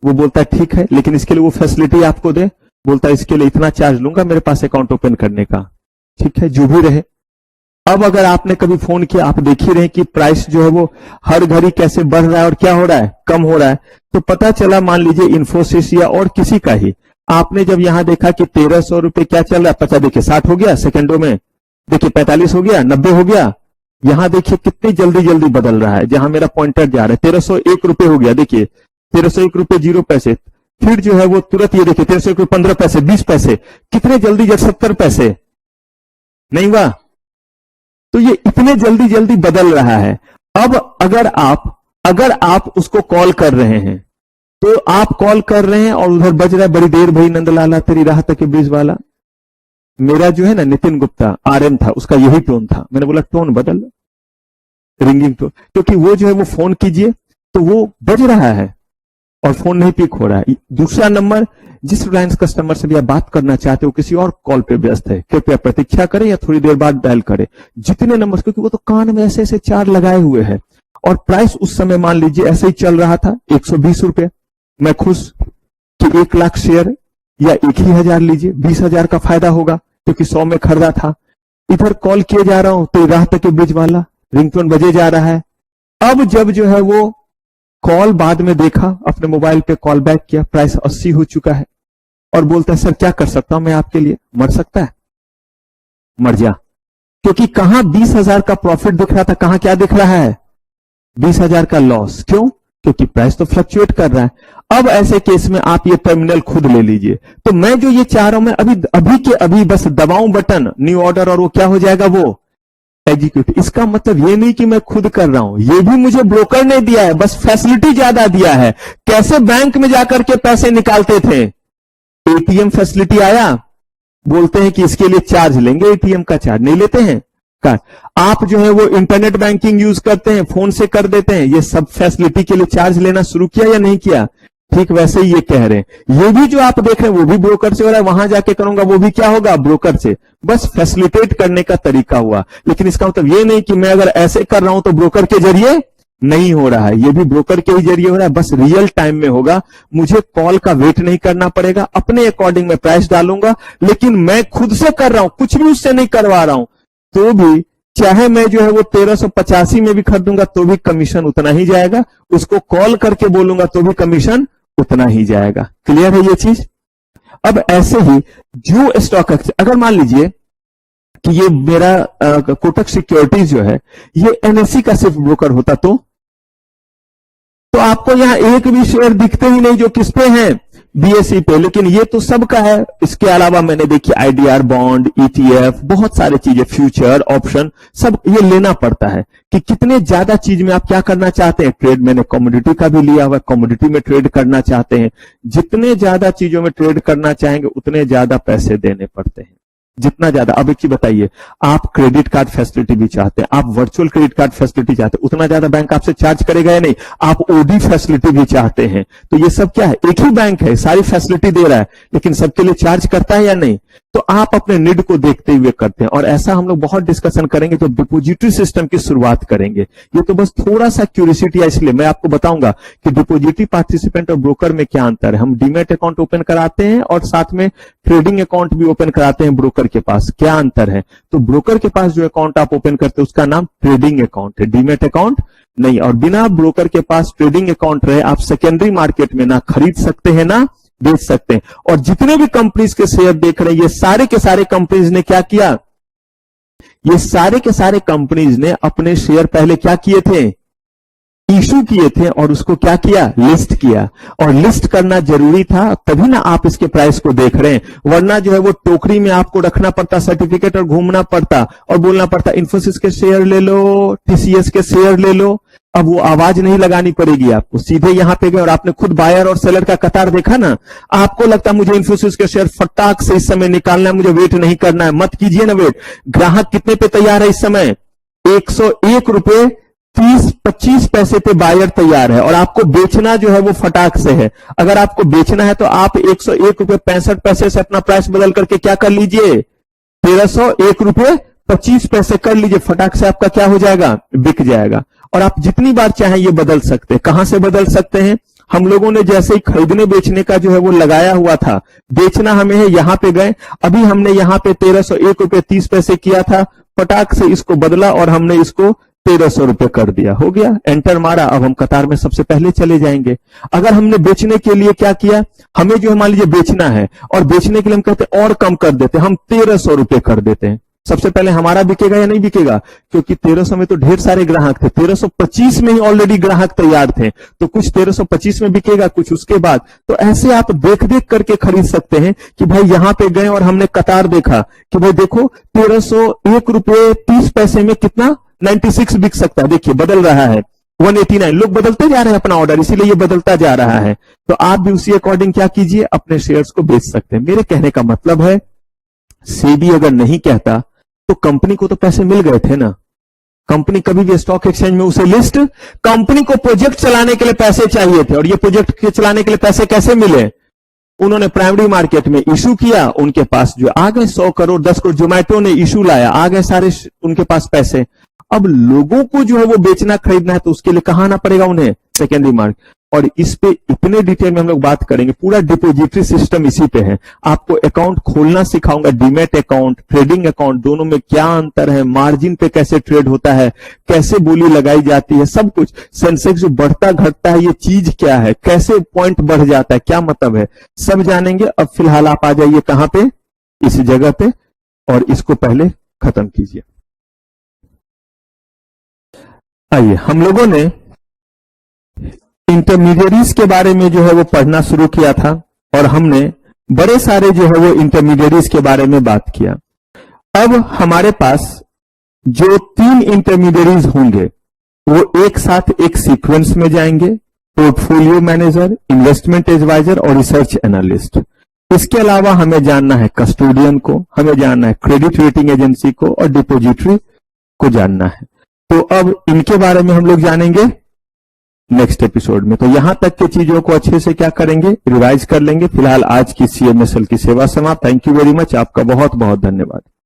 वो बोलता है ठीक है, लेकिन इसके लिए वो फैसिलिटी आपको दे, बोलता है इसके लिए इतना चार्ज लूंगा मेरे पास अकाउंट ओपन करने का, ठीक है, जो भी रहे। अब अगर आपने कभी फोन किया, आप देख ही रहे कि प्राइस जो है वो हर घड़ी कैसे बढ़ रहा है और क्या हो रहा है, कम हो रहा है। तो पता चला, मान लीजिए इन्फोसिस या और किसी का ही, आपने जब यहां देखा कि 1300 रुपए क्या चल रहा है, 50 देखिए 60 हो गया सेकंडों में, देखिए 45 हो गया, 90 हो गया। यहां देखिए कितनी जल्दी जल्दी बदल रहा है, जहां मेरा पॉइंटर जा रहा है 1301 रुपए हो गया, देखिए 1301 रुपए 0 पैसे, फिर जो है वो तुरंत ये देखिए 1301 रुपए 15 पैसे, 20 पैसे, कितने जल्दी, 70 पैसे नहीं हुआ। तो ये इतने जल्दी जल्दी बदल रहा है। अब अगर आप उसको कॉल कर रहे हैं, तो आप कॉल कर रहे हैं और उधर बज रहा है, बड़ी देर भई नंदलाला तेरी राह तक के ब्रिज वाला। मेरा जो है ना नितिन गुप्ता आरएम था, उसका यही टोन था। मैंने बोला टोन बदल, रिंगिंग टोन, क्योंकि वो जो है वो फोन कीजिए तो वो बज रहा है और फोन नहीं पिक हो रहा है। दूसरा नंबर, जिस रिलायंस कस्टमर से भी आप बात करना चाहते हो, किसी और कॉल पे व्यस्त है, कृपया प्रतीक्षा करें या थोड़ी देर बाद डायल करें। जितने नंबर, क्योंकि वो तो कान में ऐसे ऐसे चार लगाए हुए हैं और प्राइस उस समय मान लीजिए ऐसे ही चल रहा था 120 रुपए। मैं खुश कि 1 लाख शेयर या 1,000 लीजिए, 20,000 का फायदा होगा, क्योंकि 100 में खरीदा था। इधर कॉल किए जा रहा हूं तो राह तक के ब्रिज वाला रिंगटोन बजे जा रहा है। अब जब जो है वो कॉल बाद में देखा, अपने मोबाइल पे कॉल बैक किया, प्राइस 80 हो चुका है और बोलता है सर क्या कर सकता हूं मैं आपके लिए। मर सकता है, मर जा, क्योंकि कहां 20,000 का प्रॉफिट दिख रहा था, कहां क्या दिख रहा है, 20,000 का लॉस। क्यों? क्योंकि प्राइस तो फ्लक्चुएट कर रहा है। अब ऐसे केस में आप ये टर्मिनल खुद ले लीजिए। तो मैं जो ये चाह रहा हूं, मैं अभी के अभी बस दबाऊं बटन, न्यू ऑर्डर, और वो क्या हो जाएगा, वो एग्जीक्यूट। इसका मतलब ये नहीं कि मैं खुद कर रहा हूं, ये भी मुझे ब्रोकर ने दिया है, बस फैसिलिटी ज्यादा दिया है। कैसे बैंक में जाकर के पैसे निकालते थे, एटीएम फैसिलिटी आया, बोलते हैं कि इसके लिए चार्ज लेंगे, एटीएम का चार्ज नहीं लेते हैं। आप जो है वो इंटरनेट बैंकिंग यूज करते हैं, फोन से कर देते हैं, ये सब फैसिलिटी के लिए चार्ज लेना शुरू किया या नहीं किया? ठीक वैसे ही ये कह रहे हैं, ये भी जो आप देख रहे हैं वो भी ब्रोकर से हो रहा है, वहां जाके करूंगा वो भी क्या होगा, ब्रोकर से। बस फैसिलिटेट करने का तरीका हुआ। लेकिन इसका मतलब ये नहीं कि मैं अगर ऐसे कर रहा हूं तो ब्रोकर के जरिए नहीं हो रहा है, ये भी ब्रोकर के ही जरिए हो रहा है, बस रियल टाइम में होगा। मुझे कॉल का वेट नहीं करना पड़ेगा, अपने अकॉर्डिंग में प्राइस डालूंगा। लेकिन मैं खुद से कर रहा हूं, कुछ भी उससे नहीं करवा रहा हूं, तो भी चाहे मैं जो है वो 1385 में भी खरीदूंगा तो भी कमीशन उतना ही जाएगा, उसको कॉल करके बोलूंगा तो भी कमीशन उतना ही जाएगा। क्लियर है ये चीज? अब ऐसे ही जो स्टॉक, अगर मान लीजिए कि ये मेरा कोटक सिक्योरिटीज जो है ये एनएससी का सिर्फ ब्रोकर होता, तो आपको यहां एक भी शेयर दिखते ही नहीं जो किस पे है, बीएसई पे। लेकिन ये तो सबका है। इसके अलावा मैंने देखी आईडीआर बॉन्ड, ईटीएफ, बहुत सारे चीजें, फ्यूचर, ऑप्शन, सब ये लेना पड़ता है कि कितने ज्यादा चीज में आप क्या करना चाहते हैं, ट्रेड। मैंने कमोडिटी का भी लिया हुआ, कमोडिटी में ट्रेड करना चाहते हैं। जितने ज्यादा चीजों में ट्रेड करना चाहेंगे उतने ज्यादा पैसे देने पड़ते हैं। जितना ज्यादा। अब एक चीज बताइए, आप क्रेडिट कार्ड फैसिलिटी भी चाहते हैं, आप वर्चुअल क्रेडिट कार्ड फैसिलिटी चाहते हैं, उतना ज्यादा बैंक आपसे चार्ज करेगा या नहीं। आप ओडी फैसिलिटी भी चाहते हैं, तो ये सब क्या है, एक ही बैंक है, सारी फैसिलिटी दे रहा है, लेकिन सबके लिए चार्ज करता है या नहीं। तो आप अपने नीड को देखते हुए करते हैं, और ऐसा हम लोग बहुत डिस्कशन करेंगे जब डिपोजिटरी सिस्टम की शुरुआत करेंगे। ये तो बस थोड़ा सा क्यूरियोसिटी है, इसलिए मैं आपको बताऊंगा कि डिपोजिटरी पार्टिसिपेंट और ब्रोकर में क्या अंतर है। हम डीमैट अकाउंट ओपन कराते हैं और साथ में ट्रेडिंग अकाउंट भी ओपन कराते हैं ब्रोकर के पास। क्या अंतर है, तो ब्रोकर के पास जो अकाउंट आप ओपन करते हैं उसका नाम ट्रेडिंग अकाउंट है, डीमैट अकाउंट नहीं। और बिना ब्रोकर के पास ट्रेडिंग अकाउंट रहे, आप सेकेंडरी मार्केट में ना खरीद सकते हैं ना बेच सकते हैं। और जितने भी कंपनीज के शेयर देख रहे हैं, ये सारे के सारे कंपनीज ने क्या किया, ये सारे के सारे कंपनीज ने अपने शेयर पहले क्या किए थे, इशू किए थे, और उसको क्या किया, लिस्ट किया। और लिस्ट करना जरूरी था, तभी ना आप इसके प्राइस को देख रहे हैं, वरना जो है वो टोकरी में आपको रखना पड़ता सर्टिफिकेट और घूमना पड़ता और बोलना पड़ता इन्फोसिस के शेयर ले लो, टीसीएस के शेयर ले लो। अब वो आवाज नहीं लगानी पड़ेगी आपको, सीधे यहां पे गए और आपने खुद बायर और सेलर का कतार देखा ना, आपको लगता है मुझे इन्फोसिस के शेयर फटाक से इस समय निकालना है, मुझे वेट नहीं करना है। मत कीजिए ना वेट। ग्राहक कितने पे तैयार है इस समय, 101 रुपए 30-25 पैसे पे बायर तैयार है, और आपको बेचना जो है वो फटाक से है। अगर आपको बेचना है तो आप 101 रुपए 65 पैसे से अपना प्राइस बदल करके क्या कर लीजिए, 1301 रुपए 25 पैसे कर लीजिए, फटाक से आपका क्या हो जाएगा, बिक जाएगा। और आप जितनी बार चाहें ये बदल सकते हैं। कहां से बदल सकते हैं, हम लोगों ने जैसे ही खरीदने बेचने का जो है वो लगाया हुआ था, बेचना हमें है, यहां पे गए, अभी हमने यहां पे 1301 रुपए 30 पैसे किया था, फटाक से इसको बदला और हमने इसको 1300 रुपए कर दिया, हो गया, एंटर मारा। अब हम कतार में सबसे पहले चले जाएंगे। अगर हमने बेचने के लिए क्या किया, हमें जो मान लीजिए बेचना है और बेचने के लिए हम कहते हैं और कम कर देते, हम 1300 रुपए कर देते हैं। सबसे पहले हमारा बिकेगा या नहीं बिकेगा, क्योंकि 1300 में तो ढेर सारे ग्राहक थे, 1325 में ही ऑलरेडी ग्राहक तैयार थे, तो कुछ 1325 में बिकेगा, कुछ उसके बाद। तो ऐसे आप देख देख करके खरीद सकते हैं कि भाई यहां पे गए और हमने कतार देखा कि भाई देखो 1301 रुपए 30 पैसे में कितना 96 बिक सकता है। देखिए बदल रहा है 189, लोग बदलते जा रहे हैं अपना ऑर्डर, इसीलिए ये बदलता जा रहा है। तो आप भी उसी अकॉर्डिंग क्या कीजिए, अपने शेयर्स को बेच सकते हैं। मेरे कहने का मतलब है, सेबी अगर नहीं कहता तो कंपनी को तो पैसे मिल गए थे ना। कंपनी कभी भी स्टॉक एक्सचेंज में उसे लिस्ट, कंपनी को प्रोजेक्ट चलाने के लिए पैसे चाहिए थे, और ये प्रोजेक्ट के चलाने के लिए पैसे कैसे मिले, उन्होंने प्राइमरी मार्केट में इशू किया, उनके पास जो आ गए 100 करोड़ 10 करोड़, जोमेटो ने इशू लाया, आ गए सारे उनके पास पैसे। अब लोगों को जो है वो बेचना खरीदना है, तो उसके लिए कहां आना पड़ेगा उन्हें, सेकेंडरी मार्केट। और इस पे इतने डिटेल में हम लोग बात करेंगे, पूरा डिपोजिटरी सिस्टम इसी पे है। आपको अकाउंट खोलना सिखाऊंगा, डीमैट अकाउंट, ट्रेडिंग अकाउंट, दोनों में क्या अंतर है, मार्जिन पे कैसे ट्रेड होता है, कैसे बोली लगाई जाती है, सब कुछ। सेंसेक्स जो बढ़ता घटता है ये चीज क्या है, कैसे पॉइंट बढ़ जाता है, क्या मतलब है, सब जानेंगे। अब फिलहाल आप आ जाइए कहां पे, इस जगह पे, और इसको पहले खत्म कीजिए। आइए, हम लोगों ने इंटरमीडियरीज के बारे में जो है वो पढ़ना शुरू किया था, और हमने बड़े सारे जो है वो इंटरमीडियरीज के बारे में बात किया। अब हमारे पास जो 3 इंटरमीडियरीज होंगे वो एक साथ एक सीक्वेंस में जाएंगे, पोर्टफोलियो मैनेजर, इन्वेस्टमेंट एडवाइजर और रिसर्च एनालिस्ट। इसके अलावा हमें जानना है कस्टोडियन को, हमें जानना है क्रेडिट रेटिंग एजेंसी को, और डिपोजिटरी को जानना है। तो अब इनके बारे में हम लोग जानेंगे नेक्स्ट एपिसोड में। तो यहां तक की चीजों को अच्छे से क्या करेंगे, रिवाइज कर लेंगे। फिलहाल आज की CMSL की सेवा समाप्त। थैंक यू वेरी मच, आपका बहुत बहुत धन्यवाद।